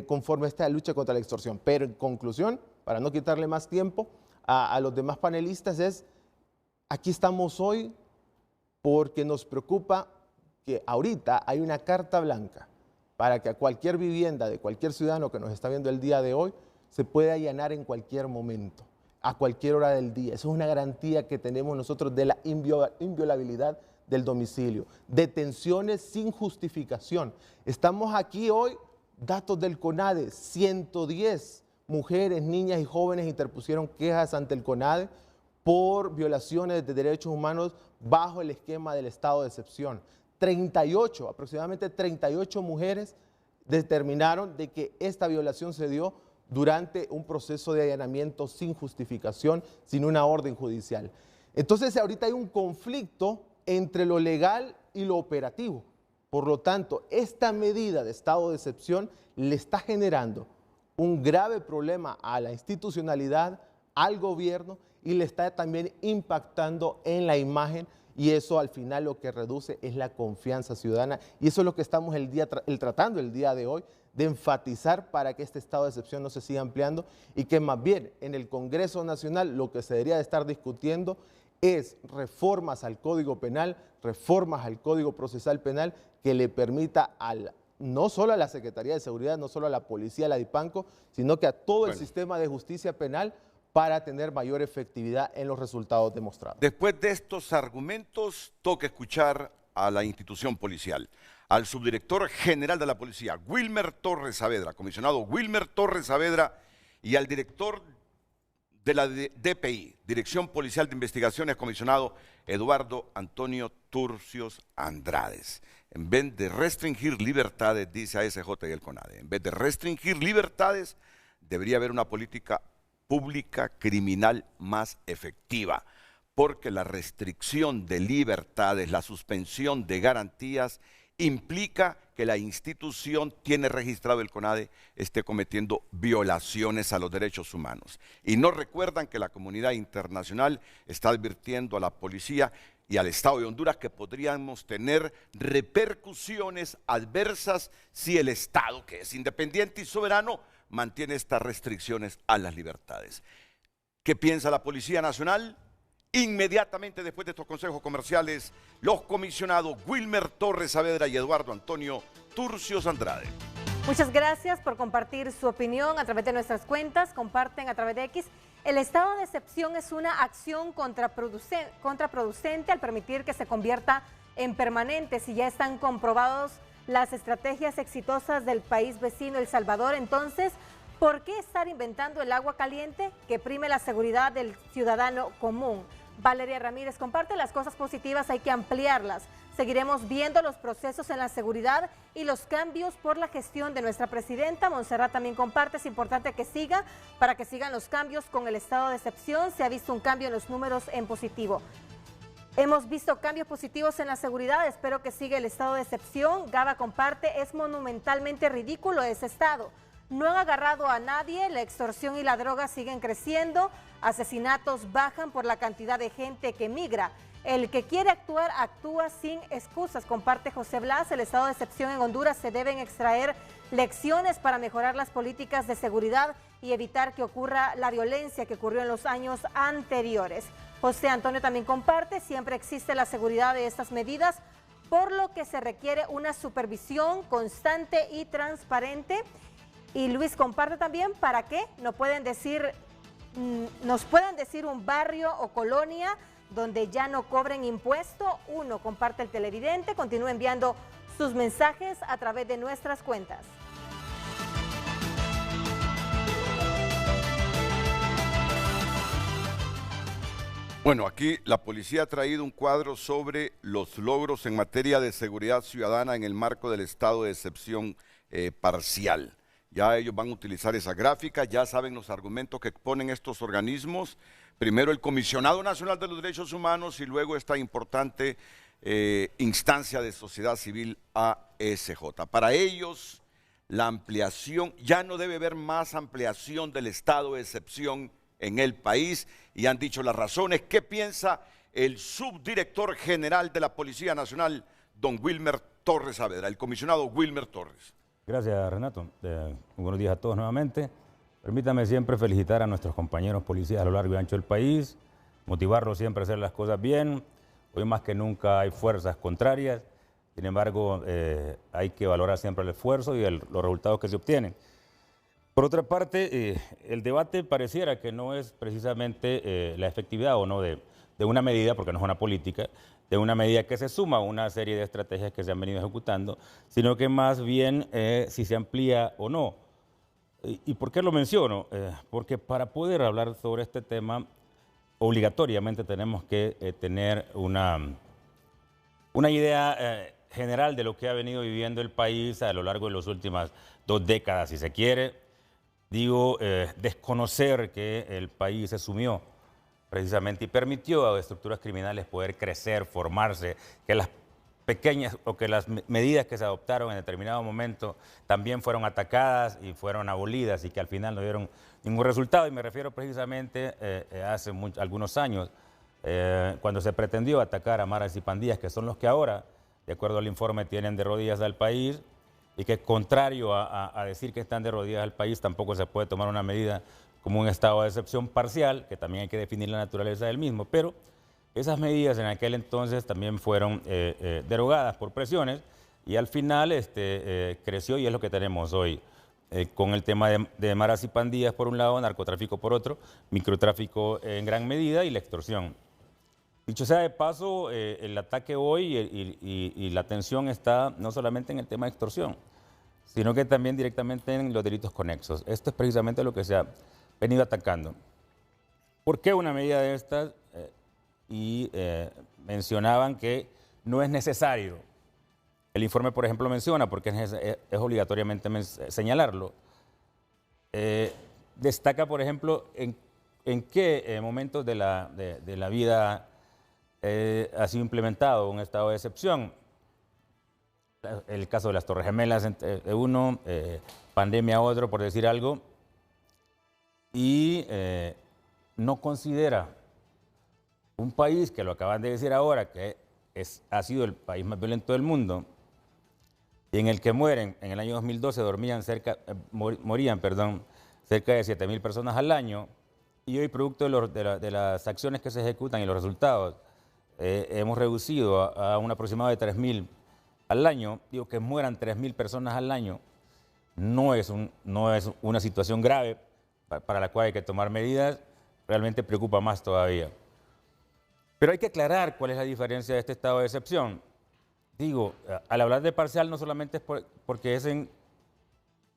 conforme a esta lucha contra la extorsión. Pero en conclusión, para no quitarle más tiempo a los demás panelistas, aquí estamos hoy porque nos preocupa que ahorita hay una carta blanca para que a cualquier vivienda de cualquier ciudadano que nos está viendo el día de hoy se pueda allanar en cualquier momento, a cualquier hora del día. Eso es una garantía que tenemos nosotros de la inviolabilidad del domicilio. Detenciones sin justificación. Estamos aquí hoy, datos del CONADE, 110 mujeres, niñas y jóvenes interpusieron quejas ante el CONADE por violaciones de derechos humanos bajo el esquema del estado de excepción. Aproximadamente 38 mujeres determinaron de que esta violación se dio durante un proceso de allanamiento sin justificación, sin una orden judicial. Entonces ahorita hay un conflicto entre lo legal y lo operativo. Por lo tanto, esta medida de estado de excepción le está generando un grave problema a la institucionalidad, al gobierno, y le está también impactando en la imagen, y eso al final lo que reduce es la confianza ciudadana, y eso es lo que estamos tratando el día de hoy, de enfatizar para que este estado de excepción no se siga ampliando y que más bien en el Congreso Nacional lo que se debería de estar discutiendo es reformas al Código Penal, reformas al Código Procesal Penal que le permita no solo a la Secretaría de Seguridad, no solo a la Policía, a la DIPANCO, sino que a todo el sistema de justicia penal para tener mayor efectividad en los resultados demostrados. Después de estos argumentos, toca escuchar a la institución policial, al subdirector general de la policía, Wilmer Torres Saavedra, comisionado Wilmer Torres Saavedra, y al director de la DPI, Dirección Policial de Investigaciones, comisionado Eduardo Antonio Turcios Andrades. En vez de restringir libertades, dice ASJ y el CONADE, en vez de restringir libertades, debería haber una política pública criminal más efectiva, porque la restricción de libertades, la suspensión de garantías, implica que la institución tiene registrado el CONADE esté cometiendo violaciones a los derechos humanos. Y no recuerdan que la comunidad internacional está advirtiendo a la policía y al Estado de Honduras que podríamos tener repercusiones adversas si el Estado, que es independiente y soberano, mantiene estas restricciones a las libertades. ¿Qué piensa la Policía Nacional? Inmediatamente después de estos consejos comerciales, los comisionados Wilmer Torres Saavedra y Eduardo Antonio Turcios Andrade. Muchas gracias por compartir su opinión a través de nuestras cuentas, comparten a través de X. El estado de excepción es una acción contraproducente al permitir que se convierta en permanente. Si ya están comprobados las estrategias exitosas del país vecino El Salvador, entonces, ¿por qué estar inventando el agua caliente que prime la seguridad del ciudadano común? Valeria Ramírez comparte: las cosas positivas hay que ampliarlas. Seguiremos viendo los procesos en la seguridad y los cambios por la gestión de nuestra presidenta. Montserrat también comparte: es importante que siga para que sigan los cambios con el estado de excepción. Se ha visto un cambio en los números en positivo. Hemos visto cambios positivos en la seguridad, espero que siga el estado de excepción. Gaba comparte: es monumentalmente ridículo ese estado. No han agarrado a nadie, la extorsión y la droga siguen creciendo, asesinatos bajan por la cantidad de gente que migra. El que quiere actuar, actúa sin excusas. Comparte José Blas: el estado de excepción en Honduras se deben extraer lecciones para mejorar las políticas de seguridad y evitar que ocurra la violencia que ocurrió en los años anteriores. José Antonio también comparte: siempre existe la seguridad de estas medidas, por lo que se requiere una supervisión constante y transparente. Y Luis comparte también: ¿para qué? Nos pueden decir un barrio o colonia donde ya no cobren impuesto. Uno comparte el televidente. Continúe enviando sus mensajes a través de nuestras cuentas. Bueno, aquí la policía ha traído un cuadro sobre los logros en materia de seguridad ciudadana en el marco del estado de excepción parcial. Ya ellos van a utilizar esa gráfica, ya saben los argumentos que exponen estos organismos. Primero el Comisionado Nacional de los Derechos Humanos y luego esta importante instancia de sociedad civil ASJ. Para ellos, la ampliación, ya no debe haber más ampliación del estado de excepción en el país, y han dicho las razones. ¿Qué piensa el subdirector general de la Policía Nacional, don Wilmer Torres Saavedra, el comisionado Wilmer Torres. Gracias, Renato. Buenos días a todos nuevamente. Permítame siempre felicitar a nuestros compañeros policías a lo largo y ancho del país, motivarlos siempre a hacer las cosas bien. Hoy más que nunca hay fuerzas contrarias, sin embargo hay que valorar siempre el esfuerzo y los resultados que se obtienen. Por otra parte, el debate pareciera que no es precisamente la efectividad o no de una medida, porque no es una política, de una medida que se suma a una serie de estrategias que se han venido ejecutando, sino que más bien si se amplía o no. ¿Y por qué lo menciono? Porque para poder hablar sobre este tema, obligatoriamente tenemos que tener una idea general de lo que ha venido viviendo el país a lo largo de las últimas 2 décadas, si se quiere. Digo, desconocer que el país se sumió precisamente y permitió a estructuras criminales poder crecer, formarse, que las pequeñas o que las medidas que se adoptaron en determinado momento también fueron atacadas y fueron abolidas y que al final no dieron ningún resultado. Y me refiero precisamente hace algunos años, cuando se pretendió atacar a maras y pandillas, que son los que ahora, de acuerdo al informe, tienen de rodillas al país, y que contrario a decir que están de rodillas al país, tampoco se puede tomar una medida como un estado de excepción parcial, que también hay que definir la naturaleza del mismo, pero esas medidas en aquel entonces también fueron derogadas por presiones y al final creció y es lo que tenemos hoy, con el tema de maras y pandillas por un lado, narcotráfico por otro, microtráfico en gran medida y la extorsión. Dicho sea de paso, el ataque hoy y la atención está no solamente en el tema de extorsión, sino que también directamente en los delitos conexos. Esto es precisamente lo que se ha venido atacando. ¿Por qué una medida de estas? Mencionaban que no es necesario. El informe, por ejemplo, menciona, porque es obligatoriamente señalarlo, destaca, por ejemplo, en qué momentos de la vida ha sido implementado un estado de excepción. El caso de las Torres Gemelas, uno, pandemia otro, por decir algo, y no considera un país que lo acaban de decir ahora, que ha sido el país más violento del mundo, y en el que mueren, en el año 2012 morían cerca de 7.000 personas al año, y hoy producto de las acciones que se ejecutan y los resultados, hemos reducido a un aproximado de 3.000 al año. Digo, que mueran 3.000 personas al año no es una situación grave para la cual hay que tomar medidas, realmente preocupa más todavía. Pero hay que aclarar cuál es la diferencia de este estado de excepción. Digo, al hablar de parcial no solamente es porque es en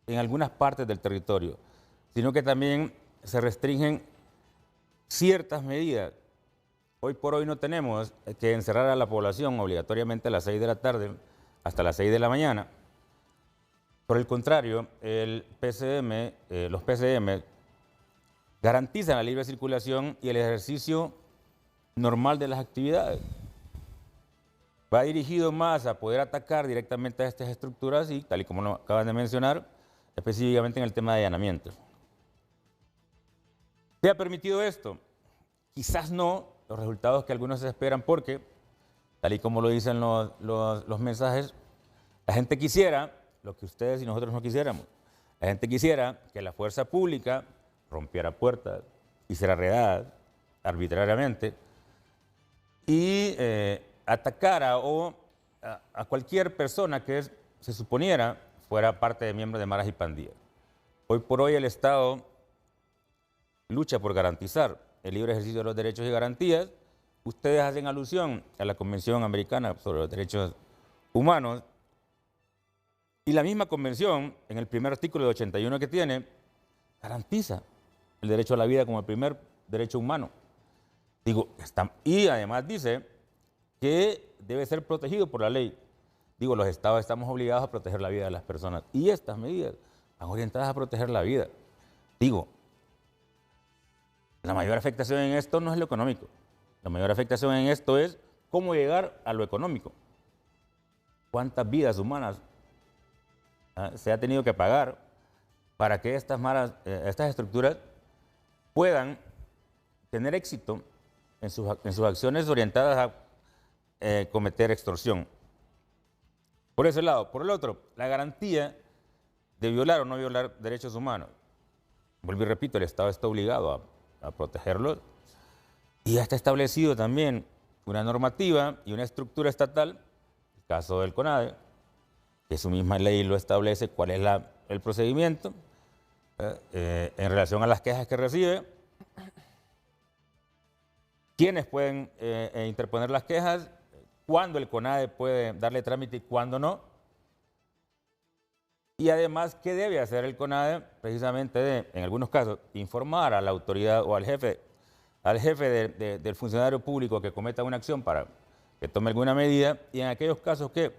algunas partes del territorio, sino que también se restringen ciertas medidas. Hoy por hoy no tenemos que encerrar a la población obligatoriamente a las 6 de la tarde hasta las 6 de la mañana. Por el contrario, los PCM garantizan la libre circulación y el ejercicio normal de las actividades. Va dirigido más a poder atacar directamente a estas estructuras y, tal y como lo acaban de mencionar, específicamente en el tema de allanamientos. ¿Se ha permitido esto? Quizás no los resultados que algunos esperan porque, tal y como lo dicen los mensajes, la gente quisiera lo que ustedes y nosotros no quisiéramos. La gente quisiera que la fuerza pública rompiera puertas, hiciera redadas arbitrariamente y atacara a cualquier persona que se suponiera fuera parte de miembros de maras y pandillas. Hoy por hoy el Estado lucha por garantizar el libre ejercicio de los derechos y garantías. Ustedes hacen alusión a la Convención Americana sobre los Derechos Humanos y la misma convención, en el primer artículo de 81 que tiene, garantiza el derecho a la vida como el primer derecho humano. Y además dice que debe ser protegido por la ley. Digo, los estados estamos obligados a proteger la vida de las personas y estas medidas van orientadas a proteger la vida. Digo, la mayor afectación en esto no es lo económico. La mayor afectación en esto es cómo llegar a lo económico. ¿Cuántas vidas humanas se ha tenido que pagar para que estas estructuras puedan tener éxito en sus acciones orientadas a cometer extorsión. Por ese lado. Por el otro, la garantía de violar o no violar derechos humanos. Vuelvo y repito, el Estado está obligado a protegerlos y ya está establecido también una normativa y una estructura estatal, el caso del CONADE, que su misma ley lo establece, cuál es el procedimiento en relación a las quejas que recibe, quiénes pueden interponer las quejas, cuándo el CONADE puede darle trámite y cuándo no. Y además, ¿qué debe hacer el CONADE? Precisamente en algunos casos, informar a la autoridad o al jefe del funcionario público que cometa una acción para que tome alguna medida, y en aquellos casos que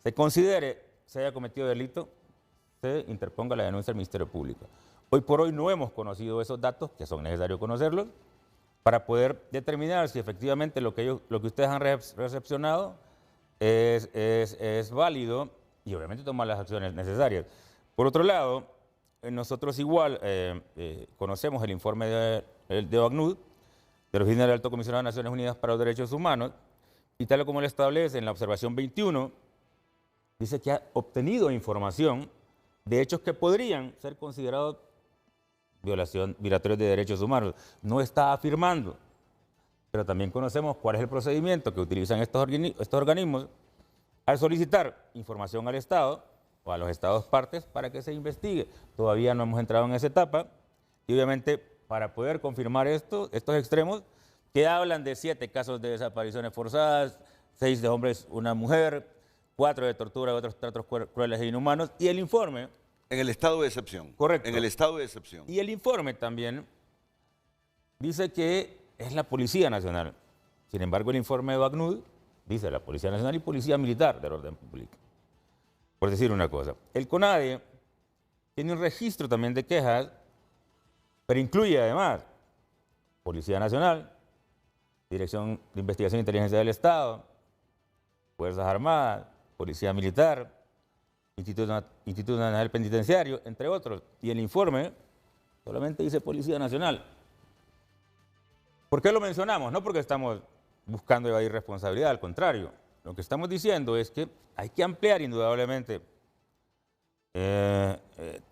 se considere se haya cometido delito, se interponga la denuncia al Ministerio Público. Hoy por hoy no hemos conocido esos datos, que son necesarios conocerlos, para poder determinar si efectivamente lo que ustedes han recepcionado es válido y obviamente tomar las acciones necesarias. Por otro lado, nosotros igual conocemos el informe de OACNUD, de la Oficina del Alto Comisionado de Naciones Unidas para los Derechos Humanos, y tal como lo establece en la observación 21, dice que ha obtenido información de hechos que podrían ser considerados violatorios de derechos humanos. No está afirmando, pero también conocemos cuál es el procedimiento que utilizan estos organismos al solicitar información al Estado o a los Estados partes para que se investigue. Todavía no hemos entrado en esa etapa y obviamente para poder confirmar estos extremos que hablan de 7 casos de desapariciones forzadas, 6 de hombres, una mujer, 4 de tortura y otros tratos crueles e inhumanos, y el informe... En el estado de excepción. Correcto. En el estado de excepción. Y el informe también dice que es la Policía Nacional. Sin embargo, el informe de OACNUD dice la Policía Nacional y Policía Militar del Orden Público. Por decir una cosa. El CONADE tiene un registro también de quejas, pero incluye además Policía Nacional, Dirección de Investigación e Inteligencia del Estado, Fuerzas Armadas, Policía Militar, Instituto Nacional Penitenciario, entre otros. Y el informe solamente dice Policía Nacional. ¿Por qué lo mencionamos? No porque estamos buscando evadir responsabilidad, al contrario. Lo que estamos diciendo es que hay que ampliar indudablemente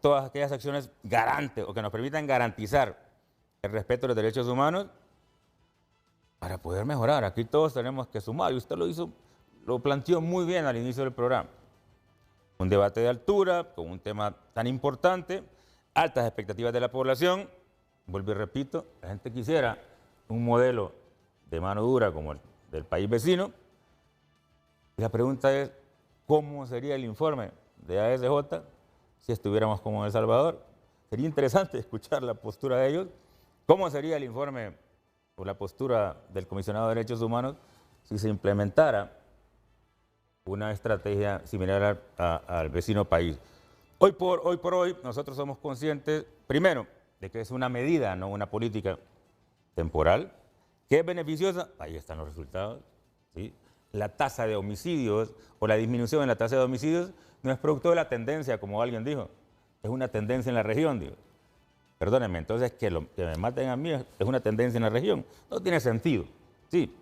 todas aquellas acciones garantes o que nos permitan garantizar el respeto de los derechos humanos para poder mejorar. Aquí todos tenemos que sumar, y usted lo planteó muy bien al inicio del programa. Un debate de altura, con un tema tan importante, altas expectativas de la población. Vuelvo y repito, la gente quisiera un modelo de mano dura como el del país vecino. Y la pregunta es, ¿cómo sería el informe de ASJ si estuviéramos como en El Salvador? Sería interesante escuchar la postura de ellos. ¿Cómo sería el informe o la postura del Comisionado de Derechos Humanos si se implementara una estrategia similar al vecino país? Hoy por hoy nosotros somos conscientes, primero, de que es una medida, no una política temporal, que es beneficiosa. Ahí están los resultados, ¿sí? La tasa de homicidios o la disminución en la tasa de homicidios no es producto de la tendencia, como alguien dijo, es una tendencia en la región, digo. Perdónenme, entonces que me maten a mí es una tendencia en la región. No tiene sentido, sí.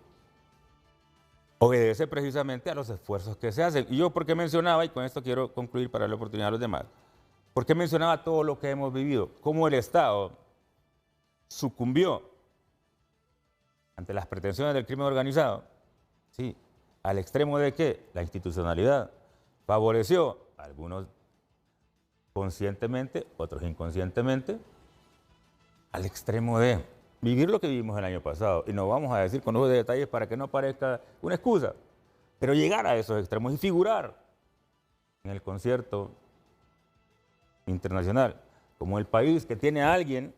Obedece precisamente a los esfuerzos que se hacen. Y yo, ¿por qué mencionaba, y con esto quiero concluir para darle oportunidad a los demás, por qué mencionaba todo lo que hemos vivido? Cómo el Estado sucumbió ante las pretensiones del crimen organizado, sí, al extremo de que la institucionalidad favoreció a algunos conscientemente, otros inconscientemente, al extremo de vivir lo que vivimos el año pasado. Y no vamos a decir con los detalles para que no parezca una excusa, pero llegar a esos extremos y figurar en el concierto internacional como el país que tiene a alguien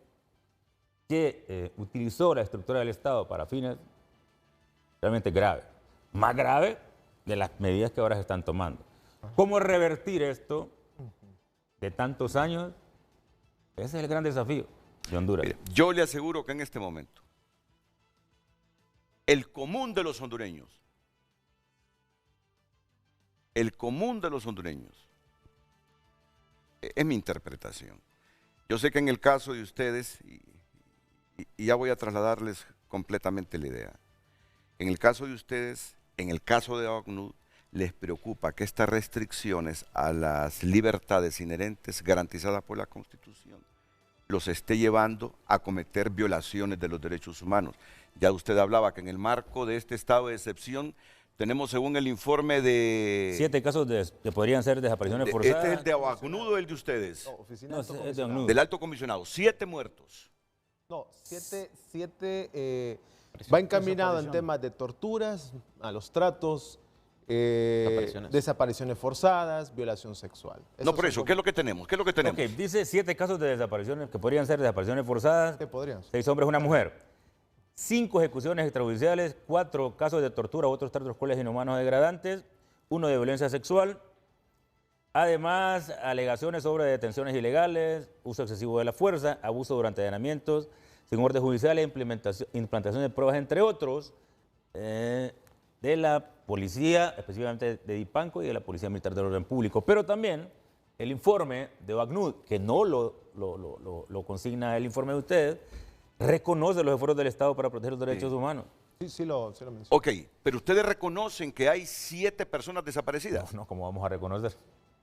que utilizó la estructura del Estado para fines realmente graves, más graves de las medidas que ahora se están tomando. ¿Cómo revertir esto de tantos años? Ese es el gran desafío de Honduras. Mire, yo le aseguro que en este momento el común de los hondureños, es mi interpretación. Yo sé que en el caso de ustedes, y ya voy a trasladarles completamente la idea. En el caso de ustedes, en el caso de ACNUD, les preocupa que estas restricciones a las libertades inherentes garantizadas por la Constitución los esté llevando a cometer violaciones de los derechos humanos. Ya usted hablaba que en el marco de este estado de excepción tenemos, según el informe de... 7 casos que podrían ser desapariciones forzadas. ¿Este es el de ACNUD o el de ustedes? No, es de ACNUD. Del alto comisionado. 7 muertos. No, 7 va encaminado en temas de torturas, malos tratos, desapariciones forzadas, violación sexual. No, por eso, ¿qué es lo que tenemos? ¿Qué es lo que tenemos? Ok, dice 7 casos de desapariciones que podrían ser desapariciones forzadas. ¿Qué podrían? 6 hombres, 1 mujer. 5 ejecuciones extrajudiciales, 4 casos de tortura u otros tratos crueles, inhumanos, degradantes, 1 de violencia sexual. Además, alegaciones sobre detenciones ilegales, uso excesivo de la fuerza, abuso durante allanamientos, sin orden judicial e implantación de pruebas, entre otros, de la policía, específicamente de Dipanco y de la Policía Militar del Orden Público. Pero también el informe de ACNUD, que no lo consigna el informe de ustedes, reconoce los esfuerzos del Estado para proteger los derechos humanos. Sí lo menciona. Ok, pero ustedes reconocen que hay 7 personas desaparecidas. No, ¿cómo vamos a reconocer?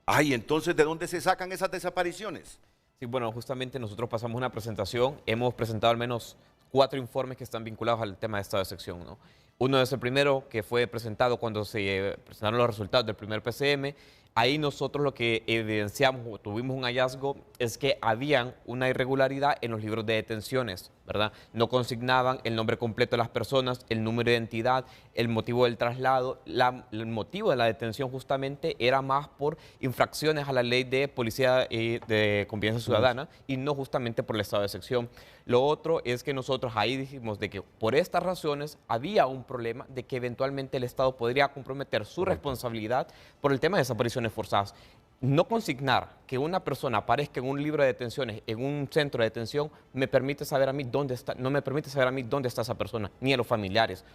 Ay, entonces, ¿de dónde se sacan esas desapariciones? Sí, bueno, justamente nosotros pasamos una presentación, hemos presentado al menos 4 informes que están vinculados al tema de estado de excepción, ¿no? Uno es el primero que fue presentado cuando se presentaron los resultados del primer PCM. Ahí nosotros lo que evidenciamos o tuvimos un hallazgo es que habían una irregularidad en los libros de detenciones, ¿verdad? No consignaban el nombre completo de las personas, el número de identidad, el motivo del traslado. El motivo de la detención justamente era más por infracciones a la ley de policía de convivencia ciudadana y no justamente por el estado de excepción. Lo otro es que nosotros ahí dijimos de que por estas razones había un problema de que eventualmente el Estado podría comprometer su responsabilidad por el tema de desapariciones forzadas. No consignar que una persona aparezca en un libro de detenciones, en un centro de detención, me permite saber a mí dónde está, no me permite saber a mí dónde está esa persona, ni a los familiares.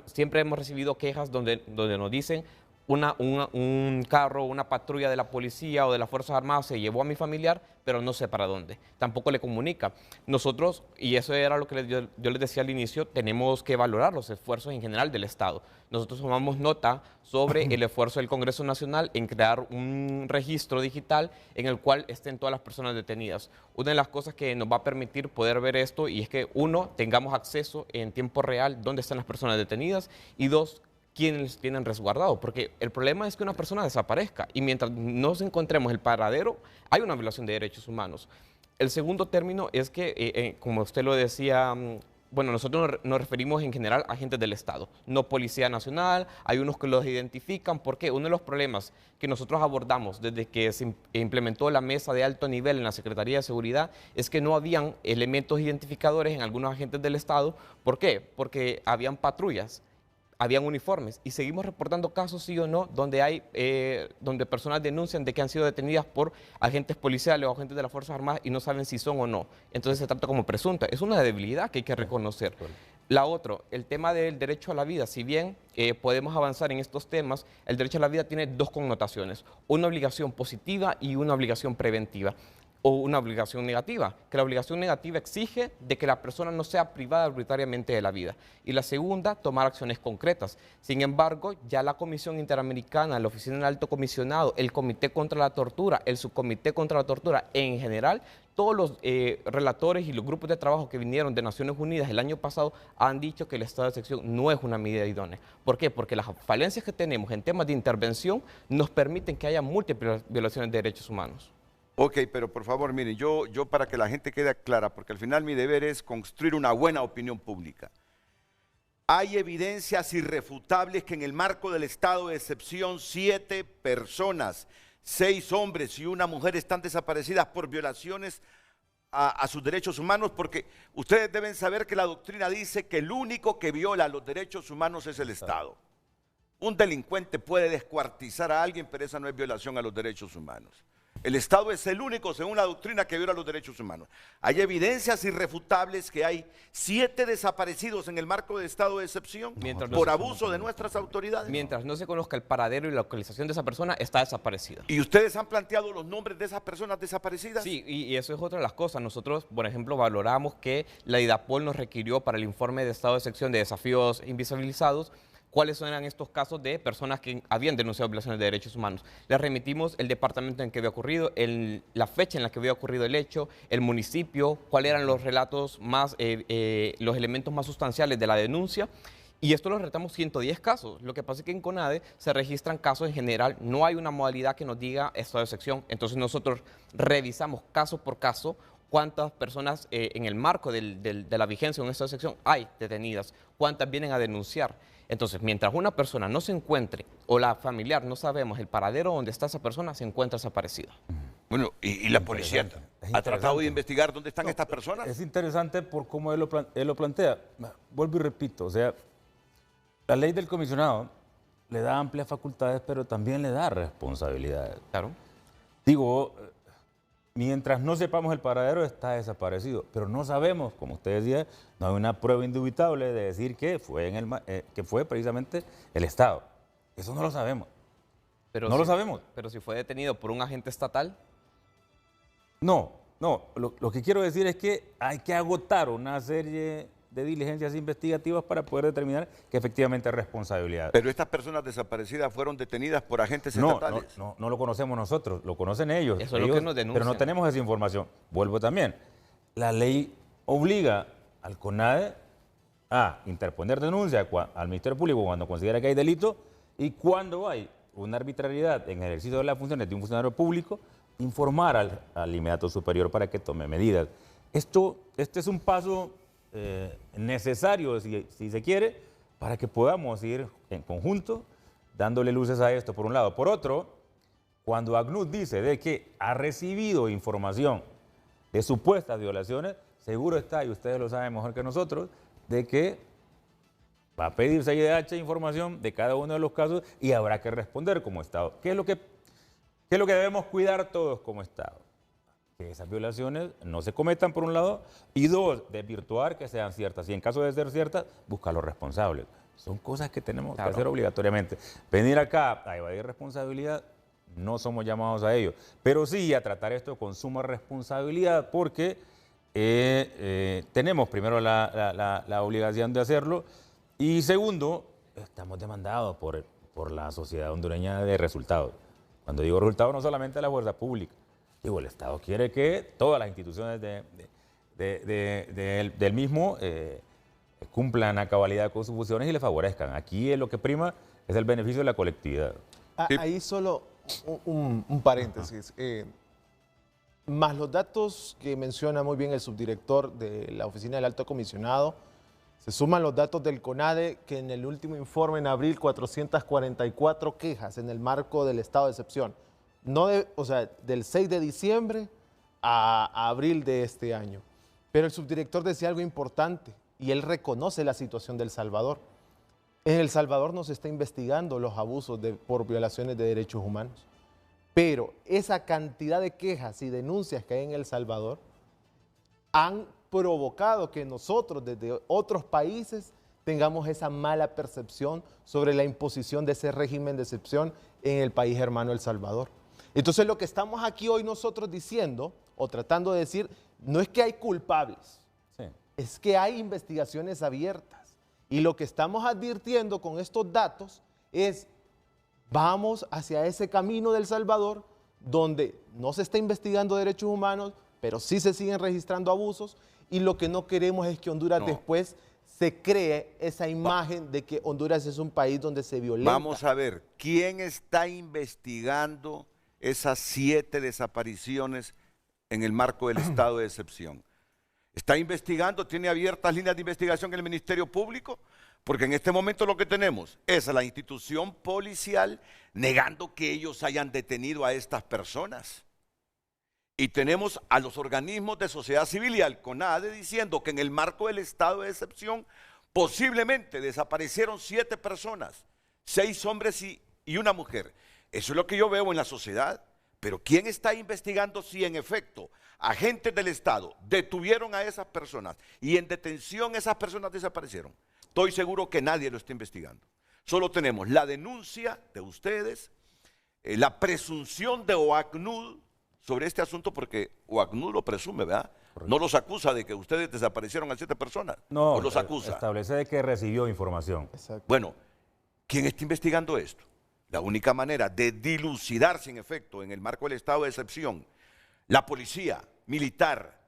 Siempre hemos recibido quejas donde nos dicen un carro, una patrulla de la policía o de las Fuerzas Armadas se llevó a mi familiar, pero no sé para dónde. Tampoco le comunica. Nosotros, y eso era lo que yo les decía al inicio, tenemos que valorar los esfuerzos en general del Estado. Nosotros tomamos nota sobre el esfuerzo del Congreso Nacional en crear un registro digital en el cual estén todas las personas detenidas. Una de las cosas que nos va a permitir poder ver esto y es que, 1, tengamos acceso en tiempo real dónde están las personas detenidas y 2, quienes tienen resguardado, porque el problema es que una persona desaparezca y mientras no encontremos el paradero, hay una violación de derechos humanos. El segundo término es que, como usted lo decía, bueno, nosotros nos referimos en general a agentes del Estado, no Policía Nacional, hay unos que los identifican, porque uno de los problemas que nosotros abordamos desde que se implementó la mesa de alto nivel en la Secretaría de Seguridad es que no habían elementos identificadores en algunos agentes del Estado. ¿Por qué? Porque habían patrullas, habían uniformes y seguimos reportando casos, sí o no, donde personas denuncian de que han sido detenidas por agentes policiales o agentes de las Fuerzas Armadas y no saben si son o no. Entonces se trata como presunta. Es una debilidad que hay que reconocer. La otra, el tema del derecho a la vida. Si bien podemos avanzar en estos temas, el derecho a la vida tiene 2 connotaciones, una obligación positiva y una obligación preventiva. O una obligación negativa, que la obligación negativa exige de que la persona no sea privada arbitrariamente de la vida. Y la segunda, tomar acciones concretas. Sin embargo, ya la Comisión Interamericana, la Oficina del Alto Comisionado, el Comité contra la Tortura, el Subcomité contra la Tortura, en general, todos los relatores y los grupos de trabajo que vinieron de Naciones Unidas el año pasado han dicho que el estado de excepción no es una medida idónea. ¿Por qué? Porque las falencias que tenemos en temas de intervención nos permiten que haya múltiples violaciones de derechos humanos. Ok, pero por favor, miren, yo para que la gente quede clara, porque al final mi deber es construir una buena opinión pública. Hay evidencias irrefutables que en el marco del estado de excepción 7 personas, 6 hombres y 1 mujer están desaparecidas por violaciones a sus derechos humanos, porque ustedes deben saber que la doctrina dice que el único que viola los derechos humanos es el Estado. Un delincuente puede descuartizar a alguien, pero esa no es violación a los derechos humanos. El Estado es el único, según la doctrina, que viola los derechos humanos. Hay evidencias irrefutables que hay 7 desaparecidos en el marco de estado de excepción por abuso de nuestras autoridades. Mientras no se conozca el paradero y la localización de esa persona, está desaparecida. ¿Y ustedes han planteado los nombres de esas personas desaparecidas? Sí, y eso es otra de las cosas. Nosotros, por ejemplo, valoramos que la IDAPOL nos requirió para el informe de estado de excepción de desafíos invisibilizados cuáles eran estos casos de personas que habían denunciado violaciones de derechos humanos. Les remitimos el departamento en que había ocurrido, la fecha en la que había ocurrido el hecho, el municipio, cuáles eran los relatos más, los elementos más sustanciales de la denuncia. Y esto lo retamos 110 casos. Lo que pasa es que en CONADE se registran casos en general, no hay una modalidad que nos diga estado de excepción. Entonces nosotros revisamos caso por caso cuántas personas en el marco de la vigencia de un estado de excepción hay detenidas, cuántas vienen a denunciar. Entonces, mientras una persona no se encuentre o la familiar no sabemos el paradero donde está esa persona, se encuentra desaparecida. Bueno, ¿y la policía ha tratado de investigar dónde están estas personas? Es interesante por cómo él lo plantea. Vuelvo y repito, o sea, la ley del comisionado le da amplias facultades, pero también le da responsabilidades. Claro. Digo, mientras no sepamos el paradero, está desaparecido. Pero no sabemos, como usted decía, no hay una prueba indubitable de decir que fue precisamente el Estado. Eso no lo sabemos. Pero no lo sabemos. Pero si fue detenido por un agente estatal. No. Lo que quiero decir es que hay que agotar una serie de diligencias investigativas para poder determinar que efectivamente hay responsabilidad. Pero estas personas desaparecidas fueron detenidas por agentes estatales. No lo conocemos nosotros, lo conocen ellos. Eso es lo que nos denuncian. Pero no tenemos esa información. Vuelvo también. La ley obliga al CONADE a interponer denuncia al Ministerio Público cuando considera que hay delito y cuando hay una arbitrariedad en el ejercicio de las funciones de un funcionario público, informar al inmediato superior para que tome medidas. Este es un paso necesario, si se quiere, para que podamos ir en conjunto dándole luces a esto, por un lado. Por otro, cuando ACNUD dice de que ha recibido información de supuestas violaciones, seguro está, y ustedes lo saben mejor que nosotros, de que va a pedir CIDH información de cada uno de los casos y habrá que responder como Estado. ¿Qué es lo que debemos cuidar todos como Estado? Que esas violaciones no se cometan, por un lado, y dos, desvirtuar que sean ciertas. Y en caso de ser ciertas, buscar a los responsables. Son cosas que tenemos que hacer obligatoriamente. Venir acá a evadir responsabilidad, no somos llamados a ello. Pero sí a tratar esto con suma responsabilidad, porque tenemos primero la obligación de hacerlo, y segundo, estamos demandados por la sociedad hondureña de resultados. Cuando digo resultados, no solamente la fuerza pública. Digo, el Estado quiere que todas las instituciones del mismo cumplan a cabalidad con sus funciones y le favorezcan. Aquí lo que prima es el beneficio de la colectividad. Ahí solo un paréntesis. Más los datos que menciona muy bien el subdirector de la Oficina del Alto Comisionado, se suman los datos del CONADE, que en el último informe en abril 444 quejas en el marco del estado de excepción. Del 6 de diciembre a abril de este año. Pero el subdirector decía algo importante y él reconoce la situación de El Salvador. En El Salvador no se está investigando los abusos por violaciones de derechos humanos. Pero esa cantidad de quejas y denuncias que hay en El Salvador han provocado que nosotros desde otros países tengamos esa mala percepción sobre la imposición de ese régimen de excepción en el país hermano El Salvador. Entonces lo que estamos aquí hoy nosotros diciendo o tratando de decir no es que hay culpables, es que hay investigaciones abiertas. Y lo que estamos advirtiendo con estos datos es vamos hacia ese camino de El Salvador donde no se está investigando derechos humanos, pero sí se siguen registrando abusos y lo que no queremos es que Honduras después se cree esa imagen de que Honduras es un país donde se violenta. Vamos a ver, ¿quién está investigando esas 7 desapariciones en el marco del estado de excepción? ¿Está investigando, tiene abiertas líneas de investigación en el Ministerio Público? Porque en este momento lo que tenemos es a la institución policial negando que ellos hayan detenido a estas personas. Y tenemos a los organismos de sociedad civil y al CONADE diciendo que en el marco del estado de excepción posiblemente desaparecieron 7 personas, 6 hombres y una mujer. Eso es lo que yo veo en la sociedad, Pero ¿quién está investigando si en efecto agentes del Estado detuvieron a esas personas y en detención esas personas desaparecieron? Estoy seguro que nadie lo está investigando. Solo tenemos la denuncia de ustedes, la presunción de OACNUD sobre este asunto, porque OACNUD lo presume, ¿verdad? Correcto. No los acusa de que ustedes desaparecieron a 7 personas. No, o los acusa. Establece de que recibió información. Exacto. Bueno, ¿quién está investigando esto? La única manera de dilucidar si en efecto, en el marco del estado de excepción, la policía militar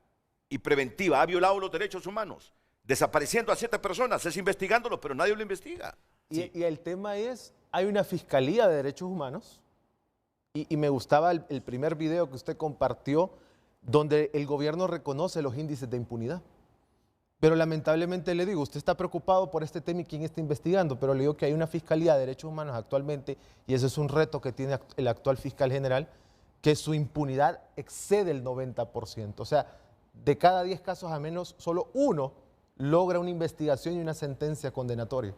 y preventiva ha violado los derechos humanos, desapareciendo a 7 personas, es investigándolo, pero nadie lo investiga. Y el tema es, hay una Fiscalía de Derechos Humanos, y me gustaba el primer video que usted compartió, donde el gobierno reconoce los índices de impunidad. Pero lamentablemente le digo, usted está preocupado por este tema y quién está investigando, pero le digo que hay una Fiscalía de Derechos Humanos actualmente, y ese es un reto que tiene el actual fiscal general, que su impunidad excede el 90%. O sea, de cada 10 casos a menos, solo 1 logra una investigación y una sentencia condenatoria.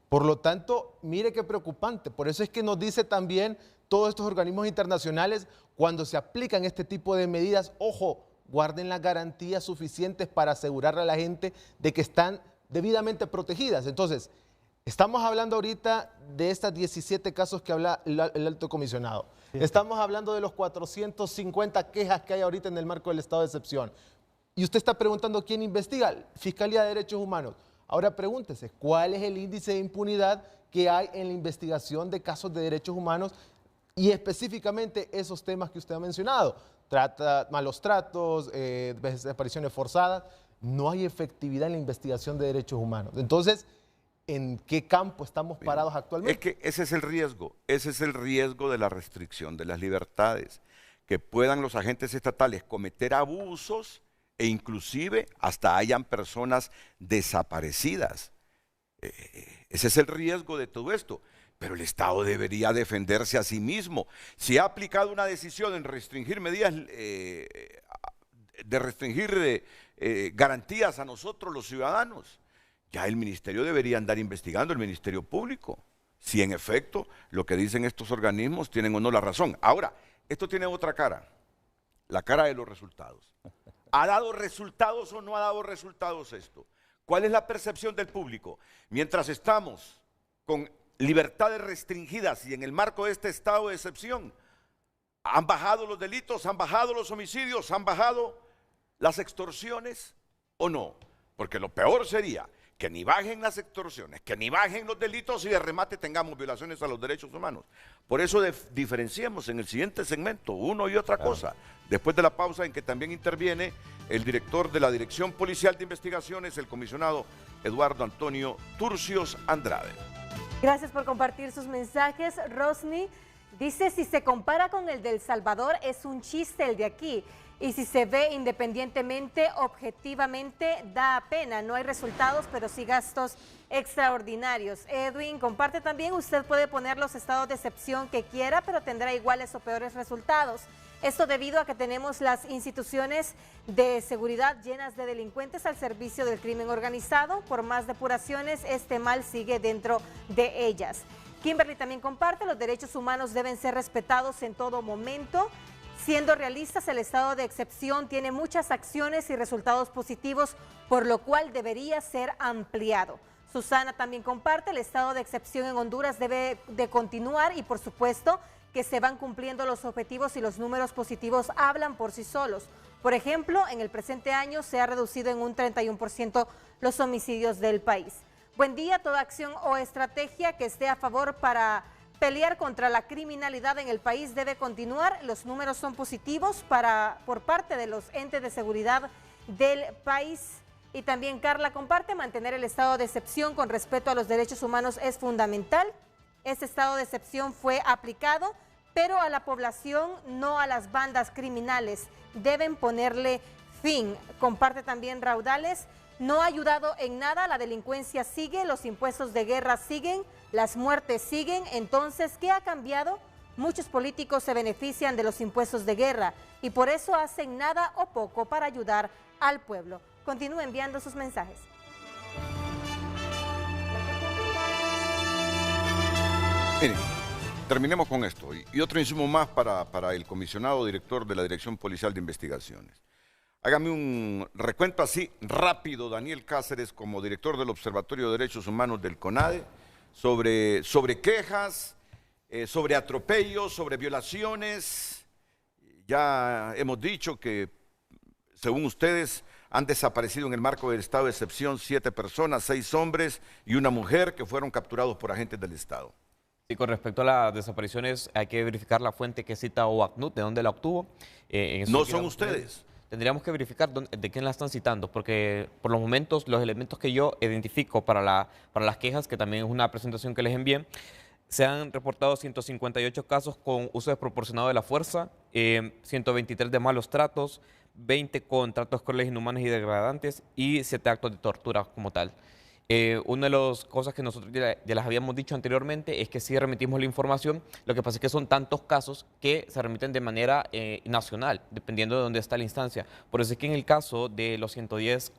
Por lo tanto, mire qué preocupante. Por eso es que nos dice también todos estos organismos internacionales, cuando se aplican este tipo de medidas, ojo, guarden las garantías suficientes para asegurarle a la gente de que están debidamente protegidas. Entonces, estamos hablando ahorita de estas 17 casos que habla el alto comisionado. Sí. Estamos hablando de los 450 quejas que hay ahorita en el marco del estado de excepción. Y usted está preguntando quién investiga, Fiscalía de Derechos Humanos. Ahora pregúntese, ¿cuál es el índice de impunidad que hay en la investigación de casos de derechos humanos y específicamente esos temas que usted ha mencionado? Malos tratos, desapariciones forzadas. No hay efectividad en la investigación de derechos humanos. Entonces, ¿en qué campo estamos parados actualmente? Es que ese es el riesgo de la restricción de las libertades, que puedan los agentes estatales cometer abusos e inclusive hasta hayan personas desaparecidas. Ese es el riesgo de todo esto. Pero el Estado debería defenderse a sí mismo. Si ha aplicado una decisión en restringir medidas, de restringir garantías a nosotros los ciudadanos, ya el Ministerio debería andar investigando, el Ministerio Público, si en efecto lo que dicen estos organismos tienen o no la razón. Ahora, esto tiene otra cara, la cara de los resultados. ¿Ha dado resultados o no ha dado resultados esto? ¿Cuál es la percepción del público? Mientras estamos con libertades restringidas y en el marco de este estado de excepción, ¿han bajado los delitos, han bajado los homicidios, han bajado las extorsiones o no? Porque lo peor sería que ni bajen las extorsiones, que ni bajen los delitos y de remate tengamos violaciones a los derechos humanos. Por eso diferenciemos en el siguiente segmento uno y otra cosa, después de la pausa en que también interviene el director de la Dirección Policial de Investigaciones, el comisionado Eduardo Antonio Turcios Andrade. Gracias por compartir sus mensajes. Rosny dice, si se compara con el de El Salvador, es un chiste el de aquí. Y si se ve independientemente, objetivamente, da pena. No hay resultados, pero sí gastos extraordinarios. Edwin comparte también, usted puede poner los estados de excepción que quiera, pero tendrá iguales o peores resultados. Esto debido a que tenemos las instituciones de seguridad llenas de delincuentes al servicio del crimen organizado. Por más depuraciones, este mal sigue dentro de ellas. Kimberly también comparte, los derechos humanos deben ser respetados en todo momento. Siendo realistas, el estado de excepción tiene muchas acciones y resultados positivos, por lo cual debería ser ampliado. Susana también comparte, el estado de excepción en Honduras debe de continuar y por supuesto que se van cumpliendo los objetivos y los números positivos hablan por sí solos. Por ejemplo, en el presente año se ha reducido en un 31% los homicidios del país. Buen día, toda acción o estrategia que esté a favor para pelear contra la criminalidad en el país debe continuar. Los números son positivos por parte de los entes de seguridad del país. Y también Carla comparte, mantener el estado de excepción con respeto a los derechos humanos es fundamental. Este estado de excepción fue aplicado, pero a la población, no a las bandas criminales. Deben ponerle fin. Comparte también Raudales. No ha ayudado en nada, la delincuencia sigue, los impuestos de guerra siguen, las muertes siguen. Entonces, ¿qué ha cambiado? Muchos políticos se benefician de los impuestos de guerra y por eso hacen nada o poco para ayudar al pueblo. Continúe enviando sus mensajes. Miren, terminemos con esto. Y otro insumo más para el comisionado director de la Dirección Policial de Investigaciones. Hágame un recuento así rápido, Daniel Cáceres, como director del Observatorio de Derechos Humanos del CONADE, sobre quejas, sobre atropellos, sobre violaciones. Ya hemos dicho que, según ustedes, han desaparecido en el marco del estado de excepción 7 personas, 6 hombres y una mujer que fueron capturados por agentes del Estado. Sí, con respecto a las desapariciones, hay que verificar la fuente que cita OACNUR, de dónde la obtuvo. No son ustedes. Tendríamos que verificar de quién la están citando, porque por los momentos, los elementos que yo identifico para las quejas, que también es una presentación que les envié, se han reportado 158 casos con uso desproporcionado de la fuerza, 123 de malos tratos, 20 con tratos crueles, inhumanos y degradantes y 7 actos de tortura como tal. Una de las cosas que nosotros ya las habíamos dicho anteriormente es que sí remitimos la información, lo que pasa es que son tantos casos que se remiten de manera nacional, dependiendo de dónde está la instancia. Por eso es que en el caso de los 110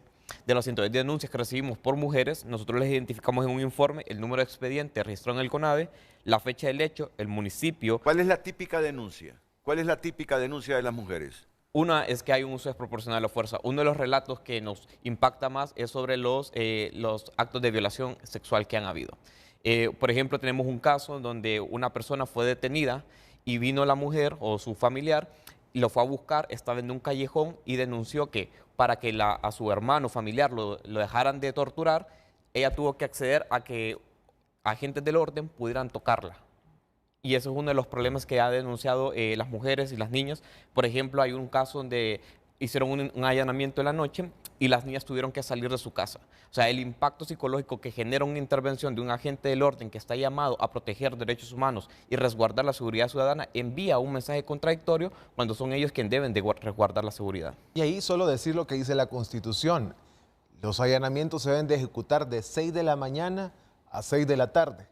denuncias que recibimos por mujeres, nosotros les identificamos en un informe el número de expediente registrado en el CONADE, la fecha del hecho, el municipio. ¿Cuál es la típica denuncia? ¿Cuál es la típica denuncia de las mujeres? Una es que hay un uso desproporcional de la fuerza. Uno de los relatos que nos impacta más es sobre los actos de violación sexual que han habido. Por ejemplo, tenemos un caso donde una persona fue detenida y vino la mujer o su familiar y lo fue a buscar, estaba en un callejón y denunció que para que a su hermano familiar lo dejaran de torturar, ella tuvo que acceder a que agentes del orden pudieran tocarla. Y eso es uno de los problemas que ha denunciado las mujeres y las niñas. Por ejemplo, hay un caso donde hicieron un allanamiento en la noche y las niñas tuvieron que salir de su casa. O sea, el impacto psicológico que genera una intervención de un agente del orden que está llamado a proteger derechos humanos y resguardar la seguridad ciudadana envía un mensaje contradictorio cuando son ellos quienes deben de resguardar la seguridad. Y ahí solo decir lo que dice la Constitución. Los allanamientos se deben de ejecutar de 6 de la mañana a 6 de la tarde.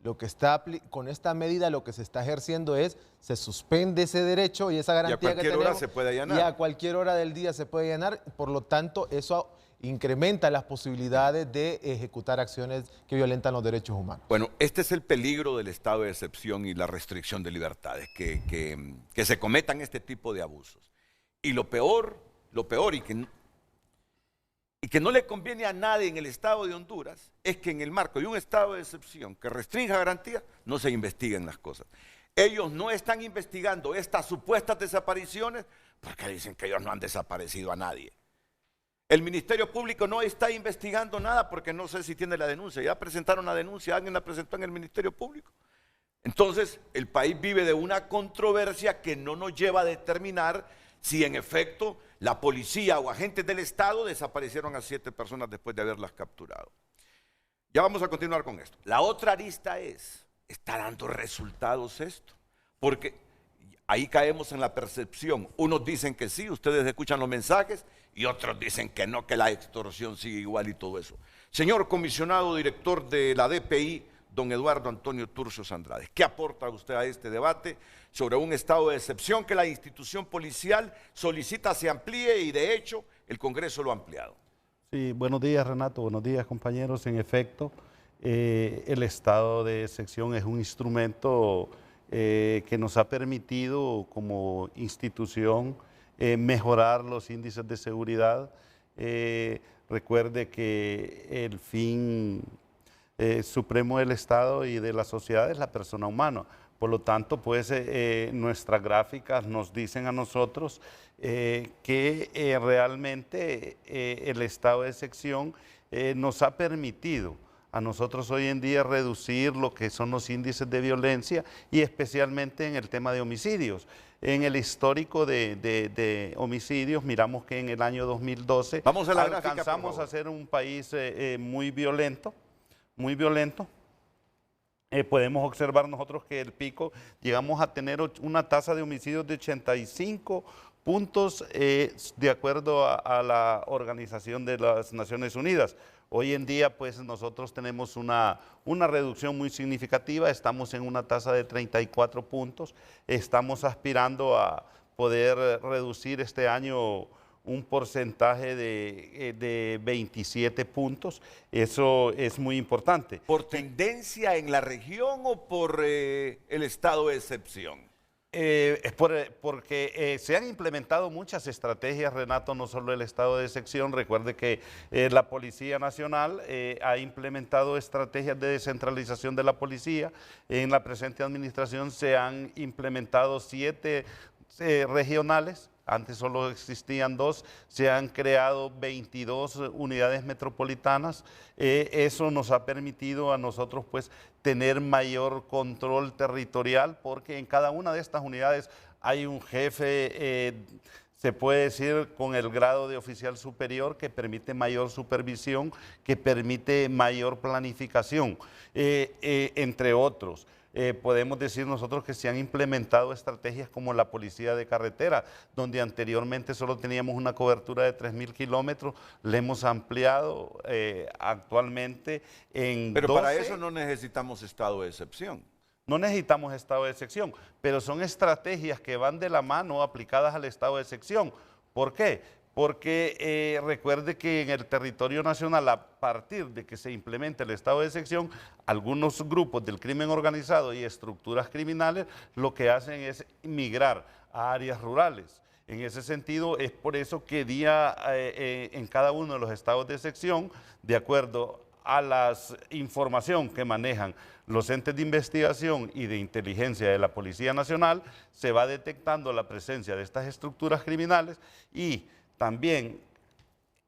Lo que está con esta medida, lo que se está ejerciendo es, se suspende ese derecho y esa garantía que tenemos. Y a cualquier hora se puede allanar. Y a cualquier hora del día se puede allanar. Por lo tanto, eso incrementa las posibilidades de ejecutar acciones que violentan los derechos humanos. Bueno, este es el peligro del estado de excepción y la restricción de libertades, que se cometan este tipo de abusos. Y lo peor y que no le conviene a nadie en el Estado de Honduras, es que en el marco de un estado de excepción que restrinja garantías, no se investiguen las cosas. Ellos no están investigando estas supuestas desapariciones porque dicen que ellos no han desaparecido a nadie. El Ministerio Público no está investigando nada porque no sé si tiene la denuncia. Ya presentaron la denuncia, alguien la presentó en el Ministerio Público. Entonces, el país vive de una controversia que no nos lleva a determinar si en efecto la policía o agentes del Estado desaparecieron a 7 personas después de haberlas capturado. Ya vamos a continuar con esto. La otra arista ¿está dando resultados esto? Porque ahí caemos en la percepción. Unos dicen que sí, ustedes escuchan los mensajes, y otros dicen que no, que la extorsión sigue igual y todo eso. Señor comisionado director de la DPI, don Eduardo Antonio Turcios Andrade, ¿qué aporta usted a este debate sobre un estado de excepción que la institución policial solicita se amplíe y de hecho el Congreso lo ha ampliado? Sí, buenos días Renato, buenos días compañeros. En efecto, el estado de excepción es un instrumento que nos ha permitido como institución mejorar los índices de seguridad. Recuerde que el fin supremo del Estado y de la sociedad es la persona humana. Por lo tanto, pues nuestras gráficas nos dicen a nosotros que realmente el estado de excepción nos ha permitido a nosotros hoy en día reducir lo que son los índices de violencia y especialmente en el tema de homicidios. En el histórico de homicidios, miramos que en el año 2012 alcanzamos a ser un país muy violento. Podemos observar nosotros que el pico, llegamos a tener una tasa de homicidios de 85 puntos de acuerdo a la Organización de las Naciones Unidas. Hoy en día pues nosotros tenemos una reducción muy significativa, estamos en una tasa de 34 puntos, estamos aspirando a poder reducir este año un porcentaje de 27 puntos. Eso es muy importante. ¿Por tendencia en la región o por el estado de excepción? Porque se han implementado muchas estrategias, Renato, no solo el estado de excepción. Recuerde que la Policía Nacional ha implementado estrategias de descentralización de la policía. En la presente administración se han implementado 7 regionales. Antes solo existían 2, se han creado 22 unidades metropolitanas. Eso nos ha permitido a nosotros pues tener mayor control territorial, porque en cada una de estas unidades hay un jefe, se puede decir, con el grado de oficial superior, que permite mayor supervisión, que permite mayor planificación, entre otros. Podemos decir nosotros que se han implementado estrategias como la policía de carretera, donde anteriormente solo teníamos una cobertura de 3.000 kilómetros, le hemos ampliado actualmente en 12. Pero para eso no necesitamos estado de excepción. No necesitamos estado de excepción, pero son estrategias que van de la mano aplicadas al estado de excepción. ¿Por qué? Porque recuerde que en el territorio nacional, a partir de que se implemente el estado de excepción, algunos grupos del crimen organizado y estructuras criminales lo que hacen es migrar a áreas rurales. En ese sentido, es por eso que en cada uno de los estados de excepción, de acuerdo a la información que manejan los entes de investigación y de inteligencia de la Policía Nacional, se va detectando la presencia de estas estructuras criminales y también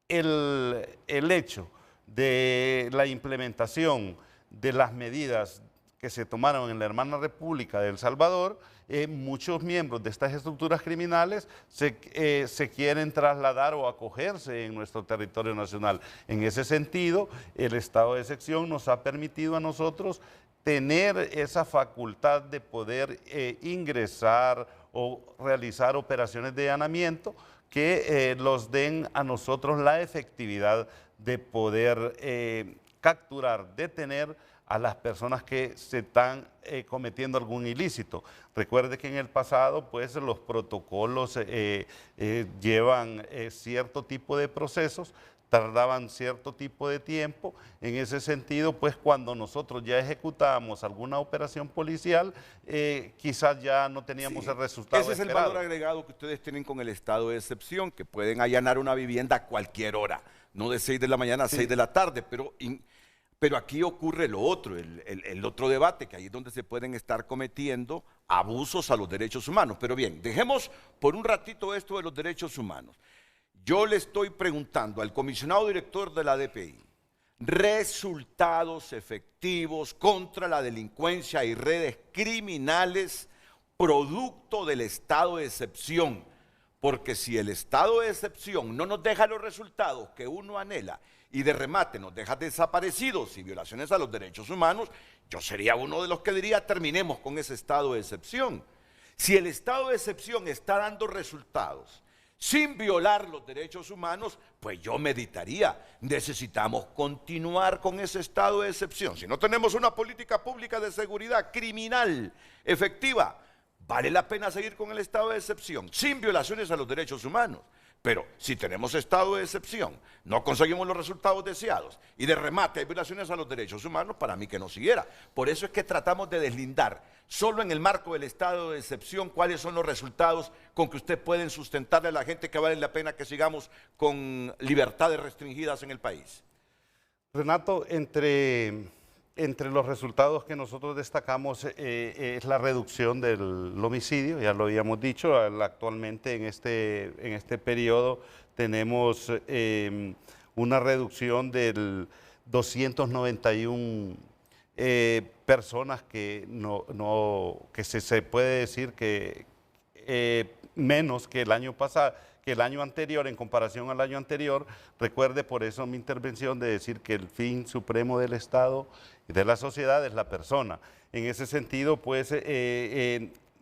el hecho de la implementación de las medidas que se tomaron en la hermana República de El Salvador, muchos miembros de estas estructuras criminales se quieren trasladar o acogerse en nuestro territorio nacional. En ese sentido, el estado de excepción nos ha permitido a nosotros tener esa facultad de poder ingresar o realizar operaciones de allanamiento que los den a nosotros la efectividad de poder capturar, detener a las personas que se están cometiendo algún ilícito. Recuerde que en el pasado pues los protocolos llevan cierto tipo de procesos, tardaban cierto tipo de tiempo. En ese sentido, pues cuando nosotros ya ejecutábamos alguna operación policial, quizás ya no teníamos el resultado Ese es el esperado. valor agregado que ustedes tienen con el estado de excepción, que pueden allanar una vivienda a cualquier hora, no de 6 de la mañana a 6 de la tarde, pero aquí ocurre lo otro, el otro debate, que ahí es donde se pueden estar cometiendo abusos a los derechos humanos. Pero bien, dejemos por un ratito esto de los derechos humanos. Yo le estoy preguntando al comisionado director de la DPI, resultados efectivos contra la delincuencia y redes criminales producto del estado de excepción. Porque si el estado de excepción no nos deja los resultados que uno anhela y de remate nos deja desaparecidos y violaciones a los derechos humanos, yo sería uno de los que diría terminemos con ese estado de excepción. Si el estado de excepción está dando resultados sin violar los derechos humanos, pues yo meditaría, necesitamos continuar con ese estado de excepción. Si no tenemos una política pública de seguridad criminal efectiva, vale la pena seguir con el estado de excepción, sin violaciones a los derechos humanos. Pero si tenemos estado de excepción, no conseguimos los resultados deseados y de remate hay violaciones a los derechos humanos, para mí que no siguiera. Por eso es que tratamos de deslindar, solo en el marco del estado de excepción, cuáles son los resultados con que usted pueden sustentarle a la gente que vale la pena que sigamos con libertades restringidas en el país. Renato, entre los resultados que nosotros destacamos es la reducción del homicidio, ya lo habíamos dicho. Actualmente en este periodo tenemos una reducción del 291 personas que que se puede decir que menos que el año pasado, que el año anterior, en comparación al año anterior. Recuerde, por eso mi intervención de decir que el fin supremo del Estado y de la sociedad es la persona. En ese sentido, pues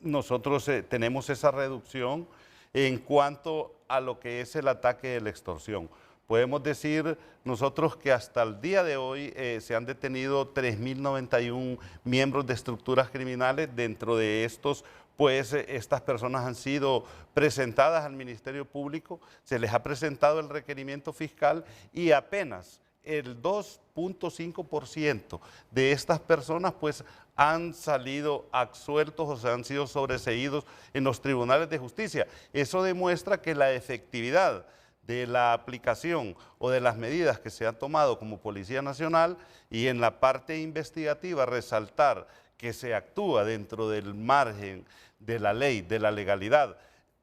nosotros tenemos esa reducción en cuanto a lo que es el ataque de la extorsión. Podemos decir nosotros que hasta el día de hoy se han detenido 3.091 miembros de estructuras criminales. Dentro de estos, pues estas personas han sido presentadas al Ministerio Público, se les ha presentado el requerimiento fiscal y apenas el 2.5% de estas personas pues han salido absueltos o se han sido sobreseídos en los tribunales de justicia. Eso demuestra que la efectividad de la aplicación o de las medidas que se han tomado como Policía Nacional, y en la parte investigativa resaltar que se actúa dentro del margen de la ley, de la legalidad.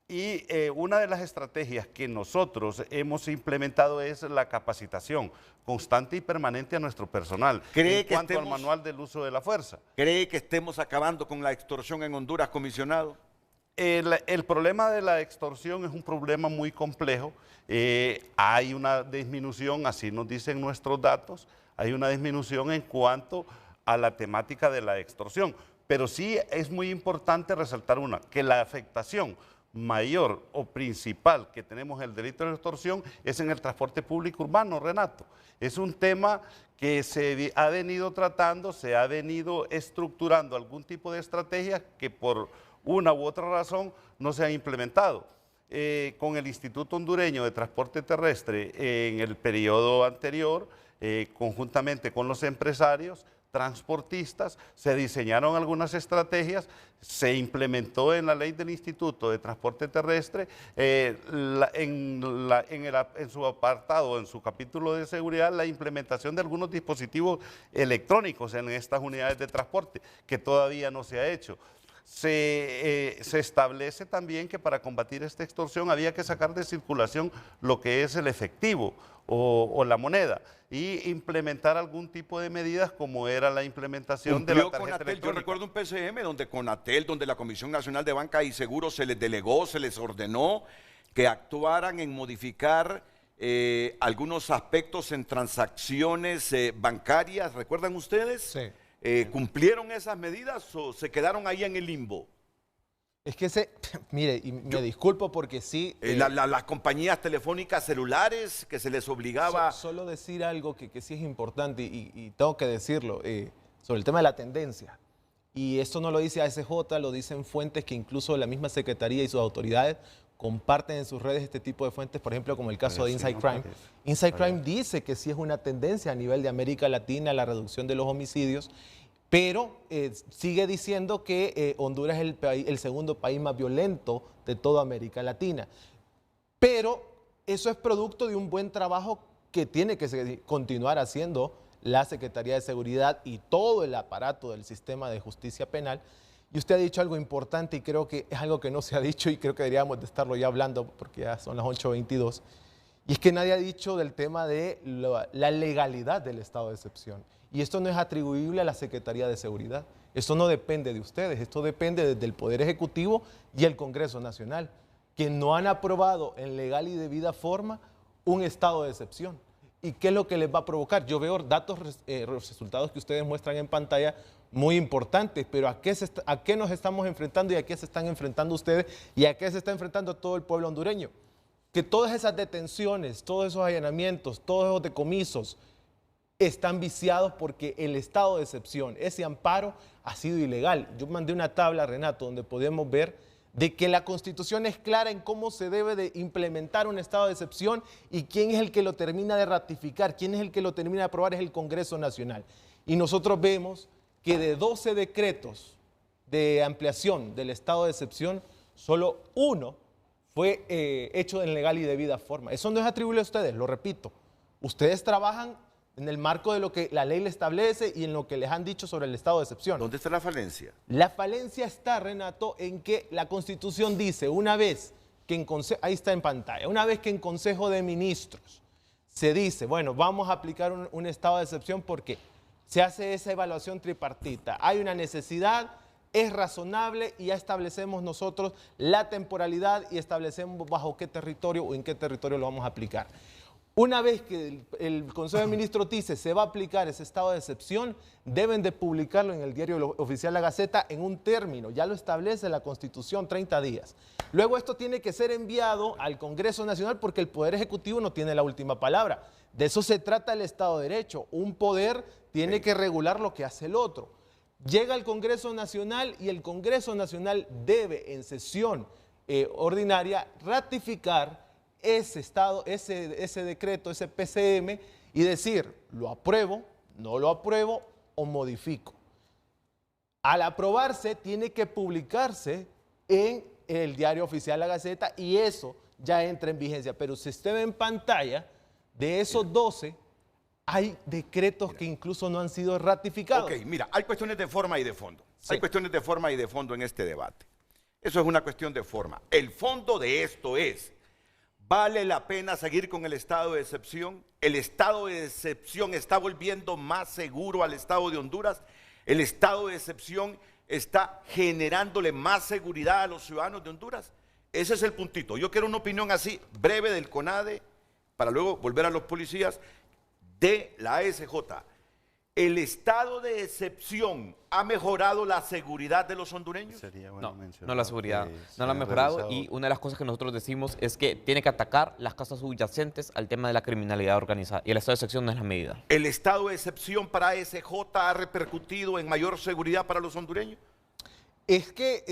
Y una de las estrategias que nosotros hemos implementado es la capacitación constante y permanente a nuestro personal en cuanto al manual del uso de la fuerza. ¿Cree que estemos acabando con la extorsión en Honduras, comisionado? El problema de la extorsión es un problema muy complejo. Hay una disminución, así nos dicen nuestros datos, hay una disminución en cuanto a la temática de la extorsión. Pero sí es muy importante resaltar que la afectación mayor o principal que tenemos el delito de extorsión es en el transporte público urbano, Renato. Es un tema que se ha venido tratando, se ha venido estructurando algún tipo de estrategia que por una u otra razón no se ha implementado. Con el Instituto Hondureño de Transporte Terrestre en el periodo anterior, conjuntamente con los empresarios, transportistas, se diseñaron algunas estrategias, se implementó en la ley del Instituto de Transporte Terrestre, en su apartado, en su capítulo de seguridad, la implementación de algunos dispositivos electrónicos en estas unidades de transporte, que todavía no se ha hecho. Se establece también que para combatir esta extorsión había que sacar de circulación lo que es el efectivo o la moneda y implementar algún tipo de medidas como era la implementación de la tarjeta electrónica. Yo recuerdo un PCM donde Conatel, donde la Comisión Nacional de Banca y Seguros se les delegó, se les ordenó que actuaran en modificar algunos aspectos en transacciones bancarias. ¿Recuerdan ustedes? Sí. ¿Cumplieron esas medidas o se quedaron ahí en el limbo? Es que mire, y me disculpo porque sí... las compañías telefónicas celulares que se les obligaba... Solo decir algo que sí es importante y tengo que decirlo, sobre el tema de la tendencia. Y esto no lo dice ASJ, lo dicen fuentes que incluso la misma Secretaría y sus autoridades comparten en sus redes este tipo de fuentes, por ejemplo, como el caso de Inside Crime. Inside Crime dice que sí es una tendencia a nivel de América Latina la reducción de los homicidios, pero sigue diciendo que Honduras es el segundo país más violento de toda América Latina. Pero eso es producto de un buen trabajo que tiene que continuar haciendo la Secretaría de Seguridad y todo el aparato del sistema de justicia penal. Y usted ha dicho algo importante y creo que es algo que no se ha dicho y creo que deberíamos de estarlo ya hablando porque ya son las 8:22. Y es que nadie ha dicho del tema de la legalidad del estado de excepción. Y esto no es atribuible a la Secretaría de Seguridad. Esto no depende de ustedes, esto depende del Poder Ejecutivo y el Congreso Nacional, que no han aprobado en legal y debida forma un estado de excepción. ¿Y qué es lo que les va a provocar? Yo veo datos, resultados que ustedes muestran en pantalla muy importantes, pero ¿a qué nos estamos enfrentando y a qué se están enfrentando ustedes y a qué se está enfrentando todo el pueblo hondureño? Que todas esas detenciones, todos esos allanamientos, todos esos decomisos están viciados porque el estado de excepción, ese amparo ha sido ilegal. Yo mandé una tabla, Renato, donde podemos ver de que la Constitución es clara en cómo se debe de implementar un estado de excepción y quién es el que lo termina de ratificar, quién es el que lo termina de aprobar, es el Congreso Nacional. Y nosotros vemos que de 12 decretos de ampliación del estado de excepción, solo uno fue hecho en legal y debida forma. Eso no es atribuible a ustedes, lo repito. Ustedes trabajan en el marco de lo que la ley le establece y en lo que les han dicho sobre el estado de excepción. ¿Dónde está la falencia? La falencia está, Renato, en que la Constitución dice, una vez que ahí está en pantalla, una vez que en Consejo de Ministros se dice, bueno, vamos a aplicar un estado de excepción porque se hace esa evaluación tripartita. Hay una necesidad, es razonable y ya establecemos nosotros la temporalidad y establecemos bajo qué territorio o en qué territorio lo vamos a aplicar. Una vez que el Consejo de Ministros dice se va a aplicar ese estado de excepción, deben de publicarlo en el diario oficial La Gaceta en un término, ya lo establece la Constitución, 30 días. Luego esto tiene que ser enviado al Congreso Nacional porque el Poder Ejecutivo no tiene la última palabra. De eso se trata el Estado de Derecho. Un poder tiene que regular lo que hace el otro. Llega al Congreso Nacional y el Congreso Nacional debe en sesión ordinaria ratificar ese decreto, ese PCM, y decir, lo apruebo, no lo apruebo o modifico. Al aprobarse, tiene que publicarse en el diario oficial La Gaceta y eso ya entra en vigencia. Pero si usted ve en pantalla, de esos 12, hay decretos que incluso no han sido ratificados. Ok, mira, hay cuestiones de forma y de fondo. Sí. Hay cuestiones de forma y de fondo en este debate. Eso es una cuestión de forma. El fondo de esto es, ¿vale la pena seguir con el estado de excepción? ¿El estado de excepción está volviendo más seguro al estado de Honduras? ¿El estado de excepción está generándole más seguridad a los ciudadanos de Honduras? Ese es el puntito. Yo quiero una opinión así, breve del CONADE, para luego volver a los policías, de la ASJ. ¿El estado de excepción ha mejorado la seguridad de los hondureños? No la seguridad, no la ha mejorado, y una de las cosas que nosotros decimos es que tiene que atacar las causas subyacentes al tema de la criminalidad organizada, y el estado de excepción no es la medida. ¿El estado de excepción para ASJ ha repercutido en mayor seguridad para los hondureños? Es que,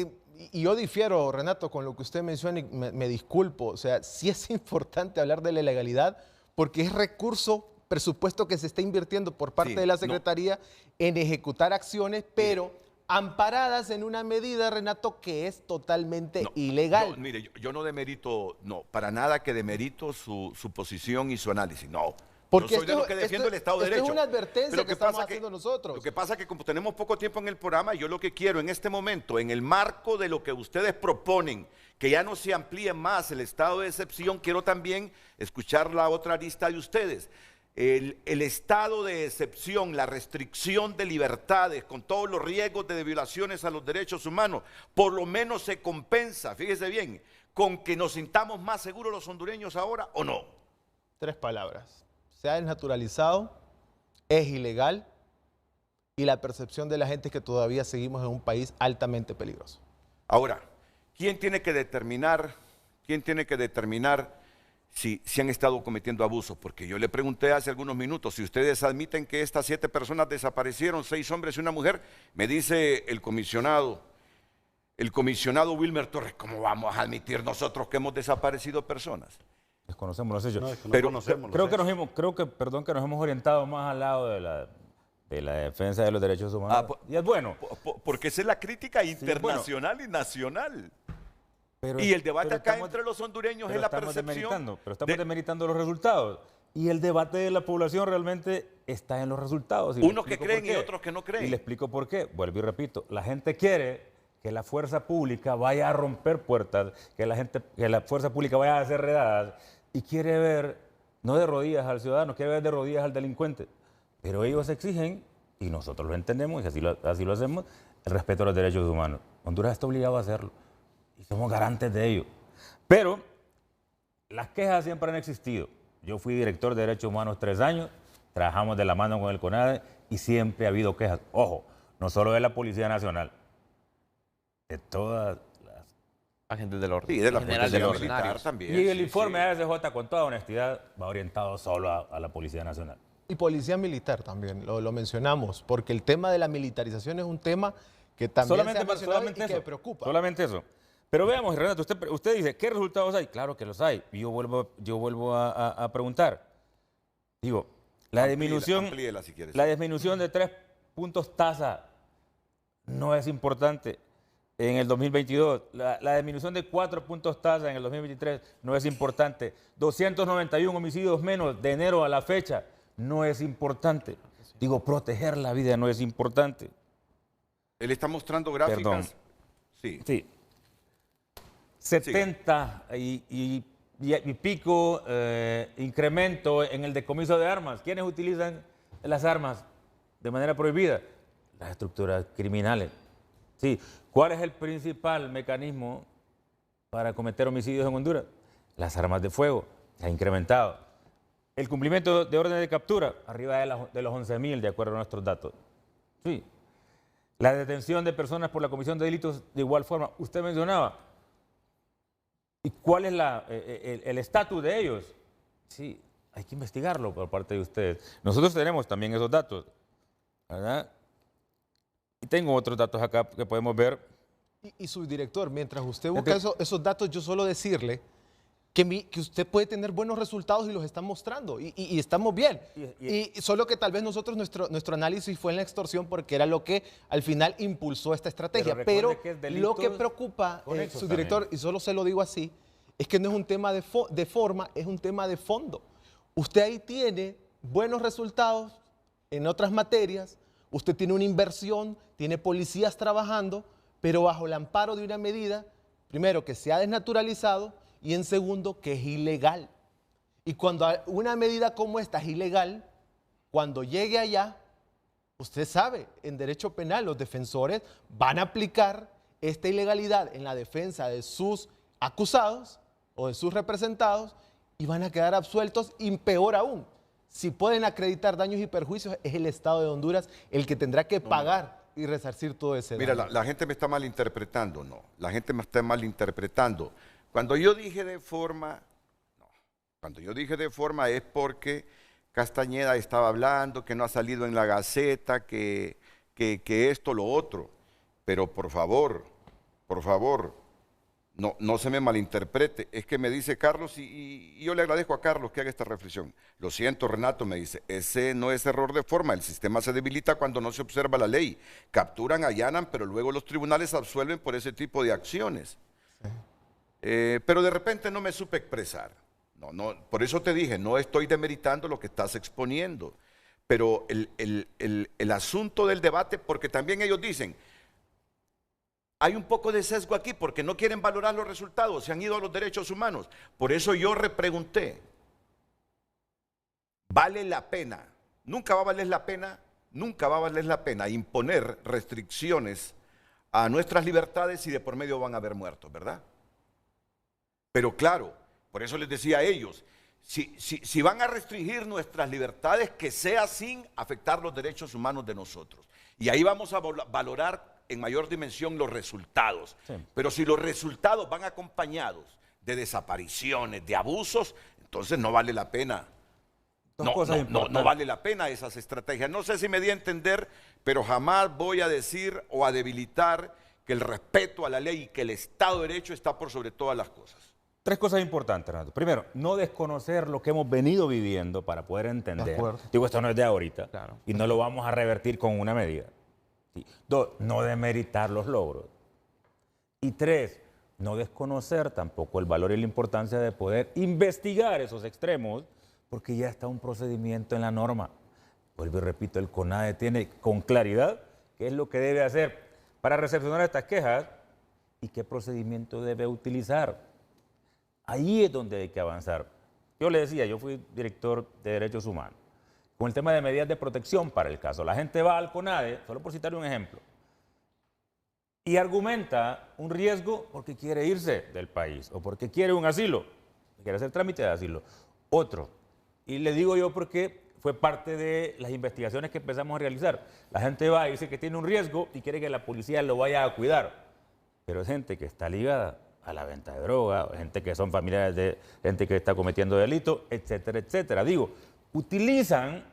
y yo difiero, Renato, con lo que usted menciona, y me disculpo, o sea, sí es importante hablar de la ilegalidad porque es recurso, presupuesto que se está invirtiendo por parte de la Secretaría en ejecutar acciones, pero amparadas en una medida, Renato, que es totalmente ilegal. Mire, yo no demerito, para nada que demerito su posición y su análisis, no. Porque yo soy de los que defiendo el Estado de Derecho. Es una advertencia que estamos haciendo nosotros. Lo que pasa es que como tenemos poco tiempo en el programa, yo lo que quiero en este momento, en el marco de lo que ustedes proponen, que ya no se amplíe más el estado de excepción, quiero también escuchar la otra arista de ustedes. El estado de excepción, la restricción de libertades con todos los riesgos de violaciones a los derechos humanos, por lo menos se compensa, fíjese bien, con que nos sintamos más seguros los hondureños ahora, ¿o no? 3 palabras. Se ha desnaturalizado, es ilegal y la percepción de la gente es que todavía seguimos en un país altamente peligroso. Ahora, ¿quién tiene que determinar si han estado cometiendo abusos? Porque yo le pregunté hace algunos minutos, si ustedes admiten que estas 7 personas desaparecieron, 6 hombres y una mujer, me dice el comisionado Wilmer Torres, ¿cómo vamos a admitir nosotros que hemos desaparecido personas? Desconocemos los hechos. Creo que nos hemos orientado más al lado de la defensa de los derechos humanos. Y es bueno. Porque esa es la crítica internacional y nacional. Y el debate acá entre los hondureños es la percepción. Pero estamos demeritando los resultados. Y el debate de la población realmente está en los resultados. Unos que creen y otros que no creen. Y le explico por qué. Vuelvo y repito. La gente quiere que la fuerza pública vaya a romper puertas, que la fuerza pública vaya a hacer redadas, y quiere ver, no de rodillas al ciudadano, quiere ver de rodillas al delincuente. Pero ellos exigen, y nosotros lo entendemos, y así lo hacemos, el respeto a los derechos humanos. Honduras está obligado a hacerlo, y somos garantes de ello. Pero las quejas siempre han existido. Yo fui director de Derechos Humanos 3 años, trabajamos de la mano con el CONADE, y siempre ha habido quejas. Ojo, no solo de la Policía Nacional, de todas las agentes del orden. Sí, de la Policía Militar también. Y el informe de ASJ, con toda honestidad, va orientado solo a la Policía Nacional. Y Policía Militar también, lo mencionamos, porque el tema de la militarizaón es un tema que también se ha mencionado y que preocupa. Solamente eso. Pero veamos, Renato, usted dice, ¿qué resultados hay? Claro que los hay. Y yo vuelvo a preguntar. Digo, la disminución de 3 puntos tasa no es importante en el 2022. La disminución de 4 puntos tasa en el 2023 no es importante. 291 homicidios menos de enero a la fecha no es importante. Digo, proteger la vida no es importante. Él está mostrando gráficas. Perdón. Sí. 70 y pico incremento en el decomiso de armas. ¿Quiénes utilizan las armas de manera prohibida? Las estructuras criminales. Sí. ¿Cuál es el principal mecanismo para cometer homicidios en Honduras? Las armas de fuego. Se ha incrementado. El cumplimiento de órdenes de captura, arriba de los 11.000, de acuerdo a nuestros datos. Sí. La detención de personas por la comisión de delitos, de igual forma. Usted mencionaba. ¿Y cuál es el estatus de ellos? Sí, hay que investigarlo por parte de ustedes. Nosotros tenemos también esos datos, ¿verdad? Y tengo otros datos acá que podemos ver. Y subdirector, mientras usted busca esos datos, yo solo decirle que usted puede tener buenos resultados y los está mostrando, y estamos bien. Y solo que tal vez nosotros, nuestro análisis fue en la extorsión porque era lo que al final impulsó esta estrategia. Pero lo que preocupa, subdirector, y solo se lo digo así, es que no es un tema de forma, es un tema de fondo. Usted ahí tiene buenos resultados en otras materias, usted tiene una inversión, tiene policías trabajando, pero bajo el amparo de una medida, primero, que se ha desnaturalizado, y en segundo, que es ilegal. Y cuando una medida como esta es ilegal, cuando llegue allá, usted sabe, en derecho penal los defensores van a aplicar esta ilegalidad en la defensa de sus acusados o de sus representados y van a quedar absueltos, y peor aún, si pueden acreditar daños y perjuicios, es el Estado de Honduras el que tendrá que pagar y resarcir todo ese daño. Mira, la gente me está malinterpretando, no. La gente me está malinterpretando. Cuando yo dije de forma, no. Cuando yo dije de forma es porque Castañeda estaba hablando, que no ha salido en la Gaceta, que esto, lo otro. Pero por favor, no se me malinterprete. Es que me dice Carlos, y yo le agradezco a Carlos que haga esta reflexión. Lo siento, Renato, me dice, ese no es error de forma. El sistema se debilita cuando no se observa la ley. Capturan, allanan, pero luego los tribunales absuelven por ese tipo de acciones. Pero de repente no me supe expresar. No, por eso te dije, no estoy demeritando lo que estás exponiendo. Pero el asunto del debate, porque también ellos dicen, hay un poco de sesgo aquí porque no quieren valorar los resultados, se han ido a los derechos humanos. Por eso yo repregunté, ¿vale la pena? Nunca va a valer la pena imponer restricciones a nuestras libertades si de por medio van a haber muertos, ¿verdad? Pero claro, por eso les decía a ellos, si van a restringir nuestras libertades, que sea sin afectar los derechos humanos de nosotros. Y ahí vamos a valorar en mayor dimensión los resultados. Sí. Pero si los resultados van acompañados de desapariciones, de abusos, entonces no vale la pena. No vale la pena esas estrategias. No sé si me di a entender, pero jamás voy a decir o a debilitar que el respeto a la ley y que el Estado de Derecho está por sobre todas las cosas. Tres cosas importantes, Renato. Primero, no desconocer lo que hemos venido viviendo para poder entender. Digo, esto no es de ahorita, claro, y no lo vamos a revertir con una medida. Sí. Dos, no demeritar los logros. Y tres, no desconocer tampoco el valor y la importancia de poder investigar esos extremos, porque ya está un procedimiento en la norma. Vuelvo y repito, el CONADE tiene con claridad qué es lo que debe hacer para recepcionar estas quejas y qué procedimiento debe utilizar. Ahí es donde hay que avanzar. Yo le decía, yo fui director de Derechos Humanos, con el tema de medidas de protección para el caso. La gente va al CONADE, solo por citar un ejemplo, y argumenta un riesgo porque quiere irse del país o porque quiere un asilo, quiere hacer trámite de asilo. Otro, y le digo yo porque fue parte de las investigaciones que empezamos a realizar. La gente va y dice que tiene un riesgo y quiere que la policía lo vaya a cuidar, pero es gente que está ligada a la venta de droga, gente que son familiares de gente que está cometiendo delitos, etcétera, etcétera. Digo, utilizan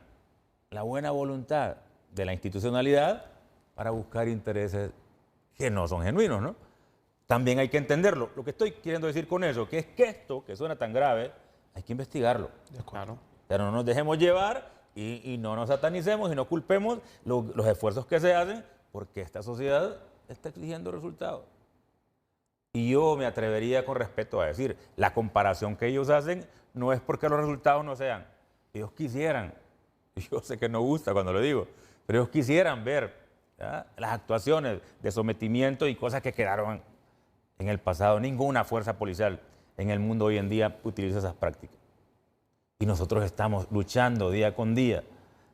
la buena voluntad de la institucionalidad para buscar intereses que no son genuinos, ¿no? También hay que entenderlo. Lo que estoy queriendo decir con eso, que es que esto, que suena tan grave, hay que investigarlo. Claro. Pero no nos dejemos llevar y no nos satanicemos y no culpemos los esfuerzos que se hacen, porque esta sociedad está exigiendo resultados. Y yo me atrevería con respeto a decir, la comparación que ellos hacen no es porque los resultados no sean. Ellos quisieran, yo sé que no gusta cuando lo digo, pero ellos quisieran ver, ¿ya?, las actuaciones de sometimiento y cosas que quedaron en el pasado. Ninguna fuerza policial en el mundo hoy en día utiliza esas prácticas. Y nosotros estamos luchando día con día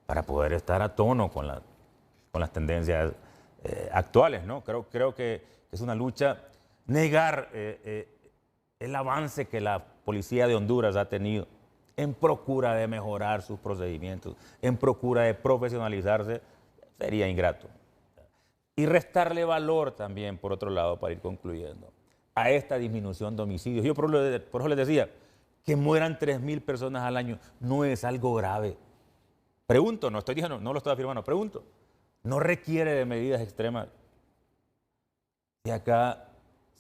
para poder estar a tono con las tendencias actuales, ¿no? Creo que es una lucha. Negar el avance que la policía de Honduras ha tenido en procura de mejorar sus procedimientos, en procura de profesionalizarse, sería ingrato. Y restarle valor también, por otro lado, para ir concluyendo, a esta disminución de homicidios. Yo por eso les decía, que mueran 3.000 personas al año no es algo grave. Pregunto, no estoy diciendo, no lo estoy afirmando, pregunto, ¿no requiere de medidas extremas? Si acá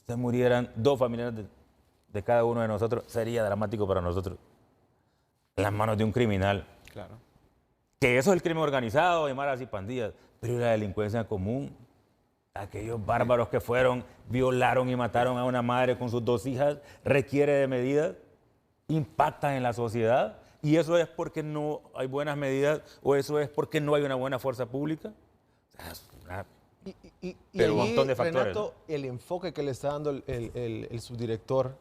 se murieran 2 familiares de cada uno de nosotros, sería dramático para nosotros. En las manos de un criminal. Claro. Que eso es el crimen organizado, de maras y pandillas, pero la delincuencia común, aquellos bárbaros que fueron, violaron y mataron a una madre con sus 2 hijas, requiere de medidas, impactan en la sociedad, y eso es porque no hay buenas medidas, o eso es porque no hay una buena fuerza pública. Pero un montón de factores. Renato, ¿no? El enfoque que le está dando el subdirector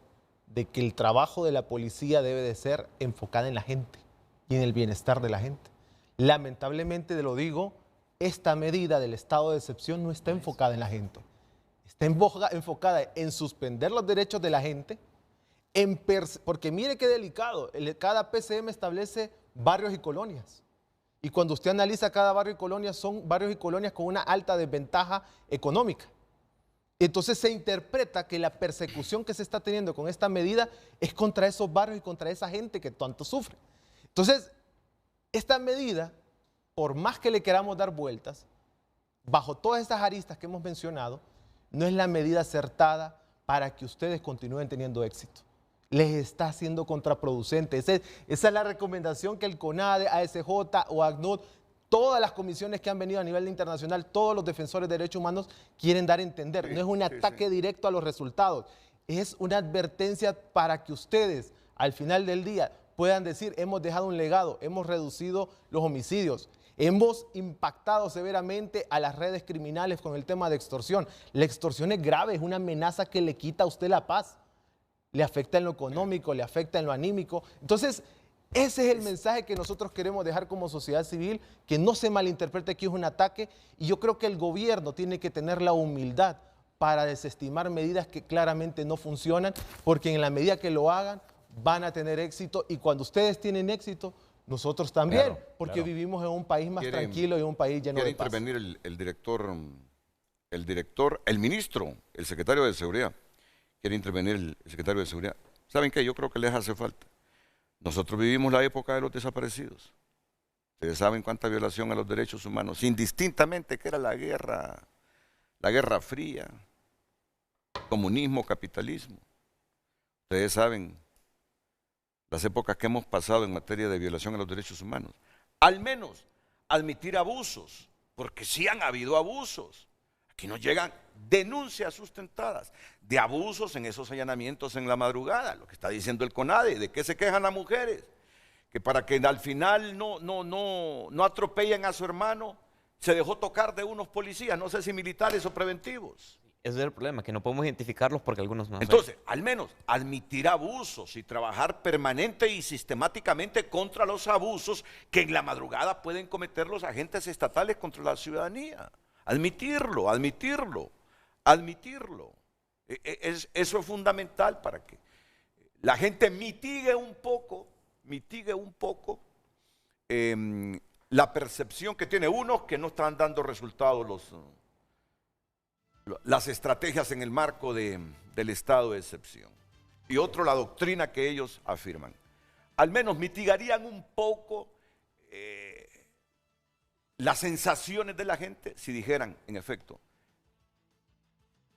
de que el trabajo de la policía debe de ser enfocado en la gente y en el bienestar de la gente. Lamentablemente, lo digo, esta medida del estado de excepción no está enfocada en la gente. Está enfocada en suspender los derechos de la gente, porque mire qué delicado, cada PCM establece barrios y colonias. Y cuando usted analiza cada barrio y colonia, son barrios y colonias con una alta desventaja económica. Entonces se interpreta que la persecución que se está teniendo con esta medida es contra esos barrios y contra esa gente que tanto sufre. Entonces, esta medida, por más que le queramos dar vueltas, bajo todas estas aristas que hemos mencionado, no es la medida acertada para que ustedes continúen teniendo éxito. Les está siendo contraproducente. Esa es la recomendación que el CONADE, ASJ o ACNUD, todas las comisiones que han venido a nivel internacional, todos los defensores de derechos humanos quieren dar a entender. No es un ataque directo a los resultados, es una advertencia para que ustedes al final del día puedan decir, hemos dejado un legado, hemos reducido los homicidios, hemos impactado severamente a las redes criminales con el tema de extorsión. La extorsión es grave, es una amenaza que le quita a usted la paz. Le afecta en lo económico, le afecta en lo anímico. Entonces, ese es el mensaje que nosotros queremos dejar como sociedad civil, que no se malinterprete que es un ataque, y yo creo que el gobierno tiene que tener la humildad para desestimar medidas que claramente no funcionan, porque en la medida que lo hagan, van a tener éxito, y cuando ustedes tienen éxito, nosotros también, claro, porque claro, vivimos en un país más tranquilo y un país lleno de paz. Quiere intervenir el ministro, el secretario de Seguridad. Quiere intervenir el secretario de Seguridad. ¿Saben qué? Yo creo que les hace falta. Nosotros vivimos la época de los desaparecidos. Ustedes saben cuánta violación a los derechos humanos, indistintamente que era la Guerra Fría, comunismo, capitalismo. Ustedes saben las épocas que hemos pasado en materia de violación a los derechos humanos. Al menos admitir abusos, porque sí han habido abusos. Aquí nos llegan denuncias sustentadas de abusos en esos allanamientos en la madrugada, lo que está diciendo el CONADE, de qué se quejan las mujeres, que para que al final no atropellen a su hermano, se dejó tocar de unos policías, no sé si militares o preventivos. Ese es el problema, que no podemos identificarlos porque algunos no. Entonces, al menos admitir abusos y trabajar permanente y sistemáticamente contra los abusos que en la madrugada pueden cometer los agentes estatales contra la ciudadanía. Admitirlo. Eso es fundamental para que la gente mitigue un poco la percepción que tiene unos que no están dando resultados las estrategias en el marco del estado de excepción, y otro la doctrina que ellos afirman. Al menos mitigarían un poco las sensaciones de la gente si dijeran, en efecto,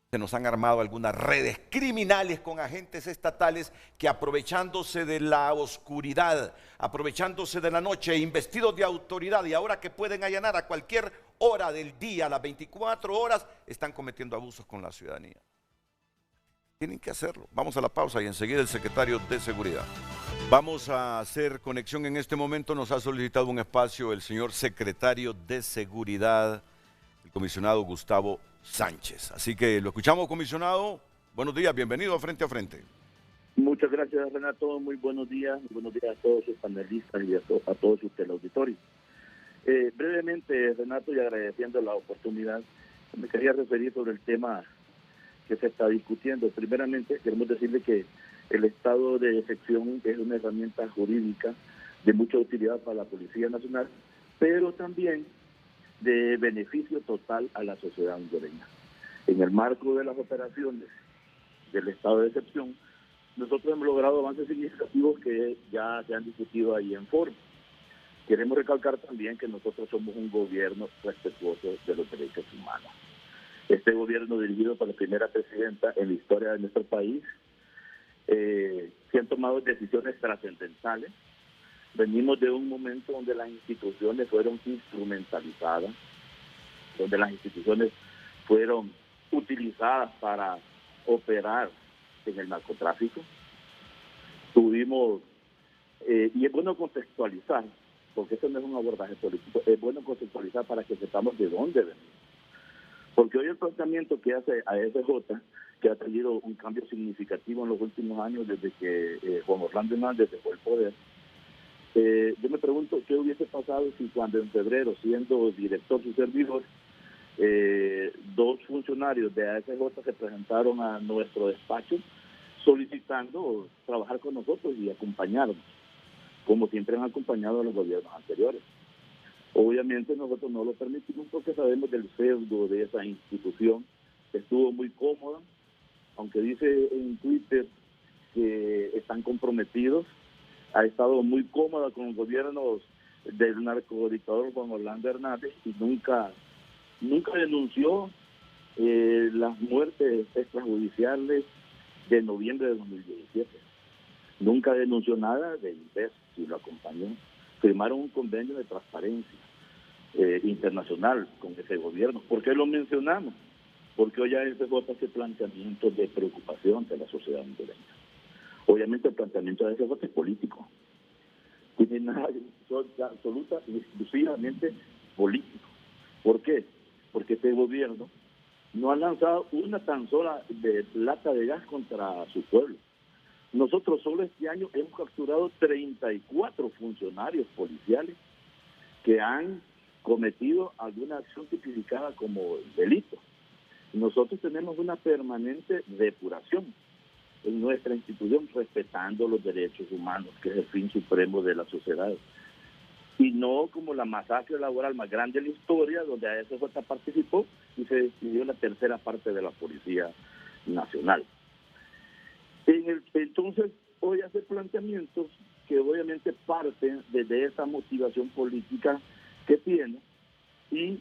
se nos han armado algunas redes criminales con agentes estatales que, aprovechándose de la oscuridad, aprovechándose de la noche, investidos de autoridad, y ahora que pueden allanar a cualquier hora del día, a las 24 horas, están cometiendo abusos con la ciudadanía. Tienen que hacerlo. Vamos a la pausa y enseguida el secretario de Seguridad. Vamos a hacer conexión en este momento. Nos ha solicitado un espacio el señor secretario de Seguridad, el comisionado Gustavo Sánchez. Así que lo escuchamos, comisionado. Buenos días, bienvenido a Frente a Frente. Muchas gracias, Renato. Muy buenos días a todos sus panelistas y a todos ustedes, el auditorio. Brevemente, Renato, y agradeciendo la oportunidad, me quería referir sobre el tema que se está discutiendo. Primeramente, queremos decirle que El estado de excepción es una herramienta jurídica de mucha utilidad para la Policía Nacional, pero también de beneficio total a la sociedad hondureña. En el marco de las operaciones del estado de excepción, nosotros hemos logrado avances significativos que ya se han discutido ahí en foro. Queremos recalcar también que nosotros somos un gobierno respetuoso de los derechos humanos. Este gobierno, dirigido por la primera presidenta en la historia de nuestro país, se han tomado decisiones trascendentales. Venimos de un momento donde las instituciones fueron instrumentalizadas, donde las instituciones fueron utilizadas para operar en el narcotráfico. Tuvimos, y es bueno contextualizar, porque eso no es un abordaje político, es bueno contextualizar para que sepamos de dónde venimos. Porque hoy el planteamiento que hace ASJ, que ha tenido un cambio significativo en los últimos años desde que Juan Orlando Hernández dejó el poder, yo me pregunto qué hubiese pasado si cuando en febrero, siendo director su servidor, dos funcionarios de ASJ se presentaron a nuestro despacho solicitando trabajar con nosotros y acompañarnos, como siempre han acompañado a los gobiernos anteriores. Obviamente nosotros no lo permitimos porque sabemos del sesgo de esa institución. Estuvo muy cómoda, aunque dice en Twitter que están comprometidos, ha estado muy cómoda con los gobiernos del narcodictador Juan Orlando Hernández y nunca denunció las muertes extrajudiciales de noviembre de 2017. Nunca denunció nada de INVES, si lo acompañó. Firmaron un convenio de transparencia internacional con ese gobierno. ¿Por qué lo mencionamos? Porque hoy ASJ hace planteamientos de preocupación de la sociedad hondureña. Obviamente el planteamiento de ASJ es político. Tiene nada, son absoluta y exclusivamente político. ¿Por qué? Porque este gobierno no ha lanzado una tan sola de lata de gas contra su pueblo. Nosotros solo este año hemos capturado 34 funcionarios policiales que han cometido alguna acción tipificada como delito. Nosotros tenemos una permanente depuración en nuestra institución, respetando los derechos humanos, que es el fin supremo de la sociedad. Y no como la masacre laboral más grande de la historia, donde ASJ participó y se despidió la tercera parte de la Policía Nacional. Entonces, hoy hace planteamientos que obviamente parten desde esa motivación política que tiene y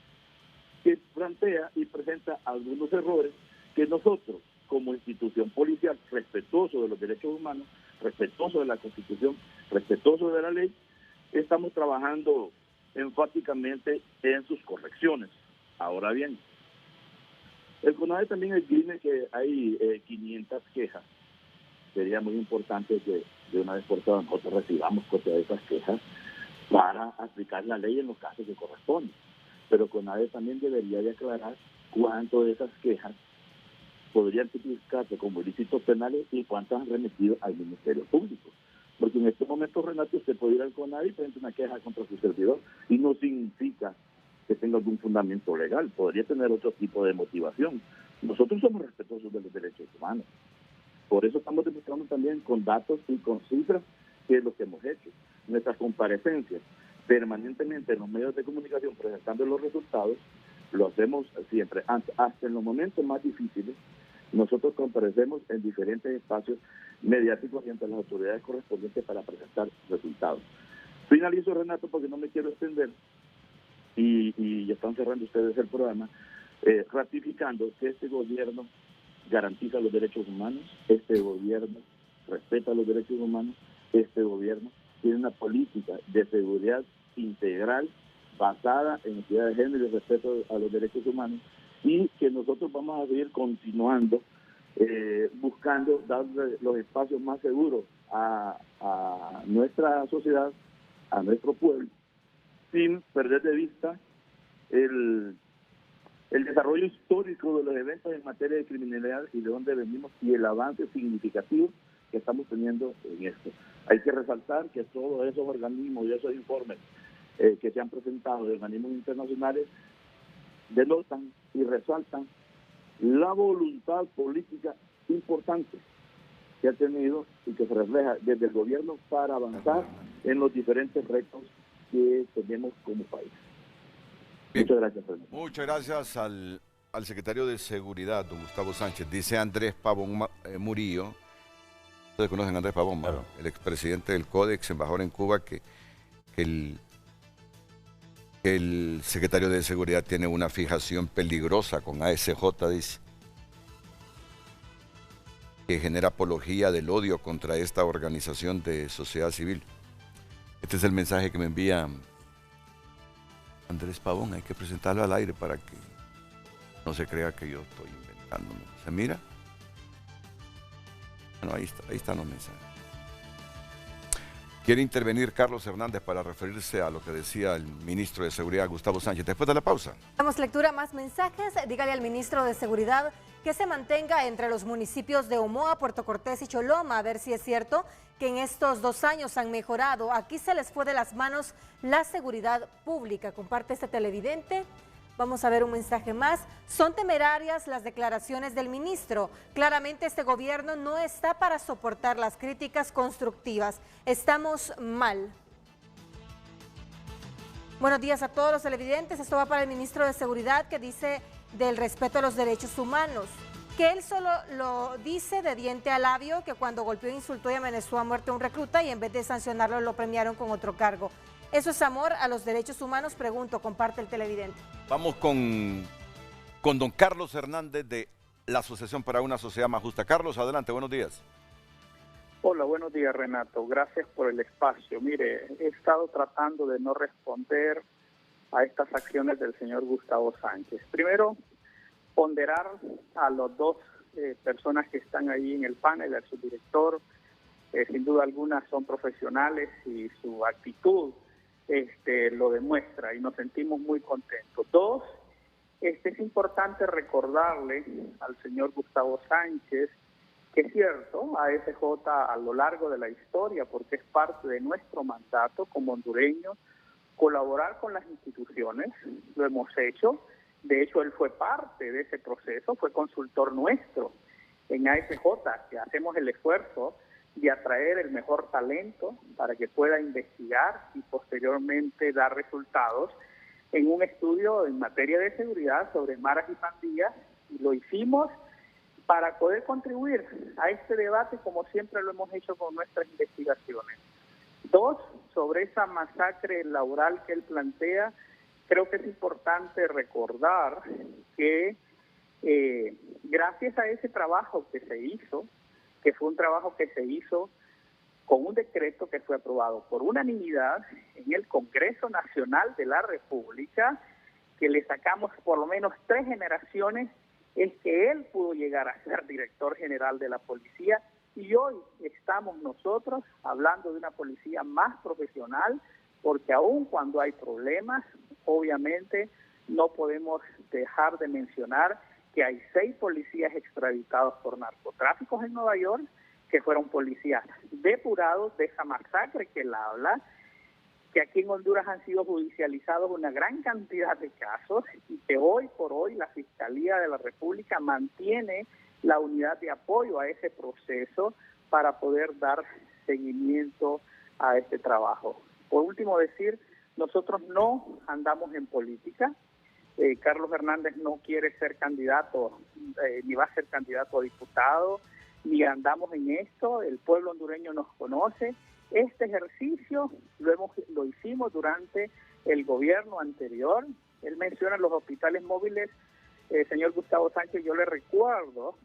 que plantea y presenta algunos errores que nosotros, como institución policial, respetuoso de los derechos humanos, respetuoso de la Constitución, respetuoso de la ley, estamos trabajando enfáticamente en sus correcciones. Ahora bien, el CONADE también esgrime que hay 500 quejas. Sería muy importante que de una vez por todas nosotros recibamos copia de esas quejas para aplicar la ley en los casos que corresponden. Pero CONADE también debería de aclarar cuánto de esas quejas podrían tipificarse como ilícitos penales y cuántas han remitido al Ministerio Público. Porque en este momento, Renato, usted puede ir al CONADE y presentar una queja contra su servidor y no significa que tenga algún fundamento legal, podría tener otro tipo de motivación. Nosotros somos respetuosos de los derechos humanos. Por eso estamos demostrando también con datos y con cifras qué es lo que hemos hecho. Nuestras comparecencias permanentemente en los medios de comunicación presentando los resultados, lo hacemos siempre. Hasta en los momentos más difíciles, nosotros comparecemos en diferentes espacios mediáticos y ante las autoridades correspondientes para presentar resultados. Finalizo, Renato, porque no me quiero extender, y ya están cerrando ustedes el programa, ratificando que este gobierno garantiza los derechos humanos, este gobierno respeta los derechos humanos, este gobierno tiene una política de seguridad integral basada en equidad de género y respeto a los derechos humanos, y que nosotros vamos a seguir continuando buscando darle los espacios más seguros a nuestra sociedad, a nuestro pueblo, sin perder de vista el desarrollo histórico de los eventos en materia de criminalidad y de dónde venimos y el avance significativo que estamos teniendo en esto. Hay que resaltar que todos esos organismos y esos informes que se han presentado de organismos internacionales denotan y resaltan la voluntad política importante que ha tenido y que se refleja desde el gobierno para avanzar en los diferentes retos que tenemos como país. Bien. Muchas gracias, Fernando. Muchas gracias al secretario de Seguridad, don Gustavo Sánchez. Dice Andrés Pavón Murillo, ustedes conocen a Andrés Pavón, claro, el expresidente del Codex, embajador en Cuba, que el secretario de Seguridad tiene una fijación peligrosa con ASJ, dice, que genera apología del odio contra esta organización de sociedad civil. Este es el mensaje que me envía Andrés Pavón. Hay que presentarlo al aire para que no se crea que yo estoy inventándome. ¿Se mira? Bueno, ahí están los mensajes. Quiere intervenir Carlos Hernández para referirse a lo que decía el ministro de Seguridad, Gustavo Sánchez. Después de la pausa. Damos lectura a más mensajes. Dígale al ministro de Seguridad que se mantenga entre los municipios de Omoa, Puerto Cortés y Choloma, a ver si es cierto que en estos 2 años han mejorado. Aquí se les fue de las manos la seguridad pública. Comparte este televidente. Vamos a ver un mensaje más. Son temerarias las declaraciones del ministro. Claramente este gobierno no está para soportar las críticas constructivas. Estamos mal. Buenos días a todos los televidentes. Esto va para el ministro de Seguridad, que dice del respeto a los derechos humanos, que él solo lo dice de diente a labio, que cuando golpeó, insultó y amenazó a muerte a un recluta y en vez de sancionarlo lo premiaron con otro cargo. ¿Eso es amor a los derechos humanos? Pregunto, comparte el televidente. Vamos con don Carlos Hernández de la Asociación para una Sociedad Más Justa. Carlos, adelante, buenos días. Hola, buenos días, Renato. Gracias por el espacio. Mire, he estado tratando de no responder a estas acciones del señor Gustavo Sánchez. Primero, ponderar a los dos personas que están ahí en el panel, el subdirector. Sin duda alguna son profesionales y su actitud lo demuestra y nos sentimos muy contentos. Dos, es importante recordarle al señor Gustavo Sánchez que es cierto, ASJ a lo largo de la historia, porque es parte de nuestro mandato como hondureños, colaborar con las instituciones, lo hemos hecho. De hecho, él fue parte de ese proceso, fue consultor nuestro en ASJ, que hacemos el esfuerzo de atraer el mejor talento para que pueda investigar y posteriormente dar resultados en un estudio en materia de seguridad sobre maras y pandillas, y lo hicimos para poder contribuir a este debate como siempre lo hemos hecho con nuestras investigaciones. Dos, sobre esa masacre laboral que él plantea, creo que es importante recordar que gracias a ese trabajo que se hizo, que fue un trabajo que se hizo con un decreto que fue aprobado por unanimidad en el Congreso Nacional de la República, que le sacamos por lo menos 3 generaciones, es que él pudo llegar a ser director general de la policía, y hoy estamos nosotros hablando de una policía más profesional, porque aun cuando hay problemas, obviamente no podemos dejar de mencionar que hay 6 policías extraditados por narcotráficos en Nueva York, que fueron policías depurados de esa masacre que él habla, que aquí en Honduras han sido judicializados una gran cantidad de casos y que hoy por hoy la Fiscalía de la República mantiene la unidad de apoyo a ese proceso para poder dar seguimiento a este trabajo. Por último decir, nosotros no andamos en política. Carlos Hernández no quiere ser candidato, ni va a ser candidato a diputado, ni andamos en esto. El pueblo hondureño nos conoce. Este ejercicio lo hicimos durante el gobierno anterior. Él menciona los hospitales móviles. Señor Gustavo Sánchez, yo le recuerdo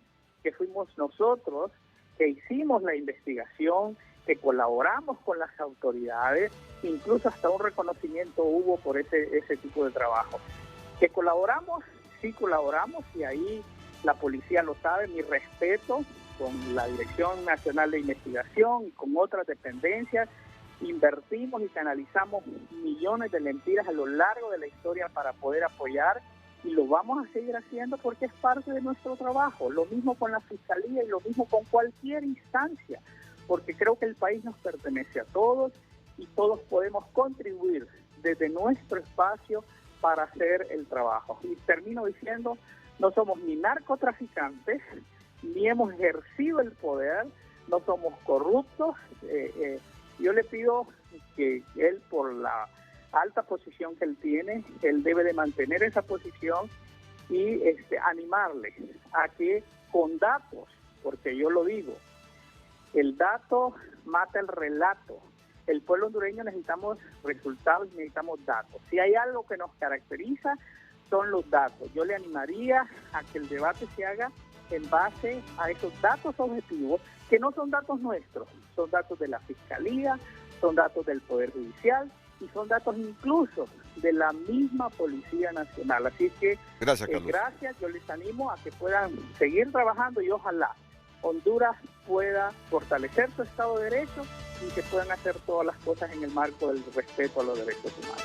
que fuimos nosotros que hicimos la investigación, que colaboramos con las autoridades, incluso hasta un reconocimiento hubo por ese tipo de trabajo. Que colaboramos, sí colaboramos, y ahí la policía lo sabe, mi respeto con la Dirección Nacional de Investigación y con otras dependencias, invertimos y canalizamos millones de lempiras a lo largo de la historia para poder apoyar, y lo vamos a seguir haciendo porque es parte de nuestro trabajo. Lo mismo con la Fiscalía y lo mismo con cualquier instancia, porque creo que el país nos pertenece a todos y todos podemos contribuir desde nuestro espacio para hacer el trabajo. Y termino diciendo, no somos ni narcotraficantes, ni hemos ejercido el poder, no somos corruptos. Yo le pido que él, por la alta posición que él tiene, él debe de mantener esa posición y animarle a que con datos, porque yo lo digo, el dato mata el relato. El pueblo hondureño necesitamos resultados y necesitamos datos. Si hay algo que nos caracteriza, son los datos. Yo le animaría a que el debate se haga en base a esos datos objetivos, que no son datos nuestros, son datos de la Fiscalía, son datos del Poder Judicial y son datos incluso de la misma Policía Nacional. Así que gracias, Carlos. Gracias, yo les animo a que puedan seguir trabajando y ojalá Honduras pueda fortalecer su Estado de Derecho y que puedan hacer todas las cosas en el marco del respeto a los derechos humanos.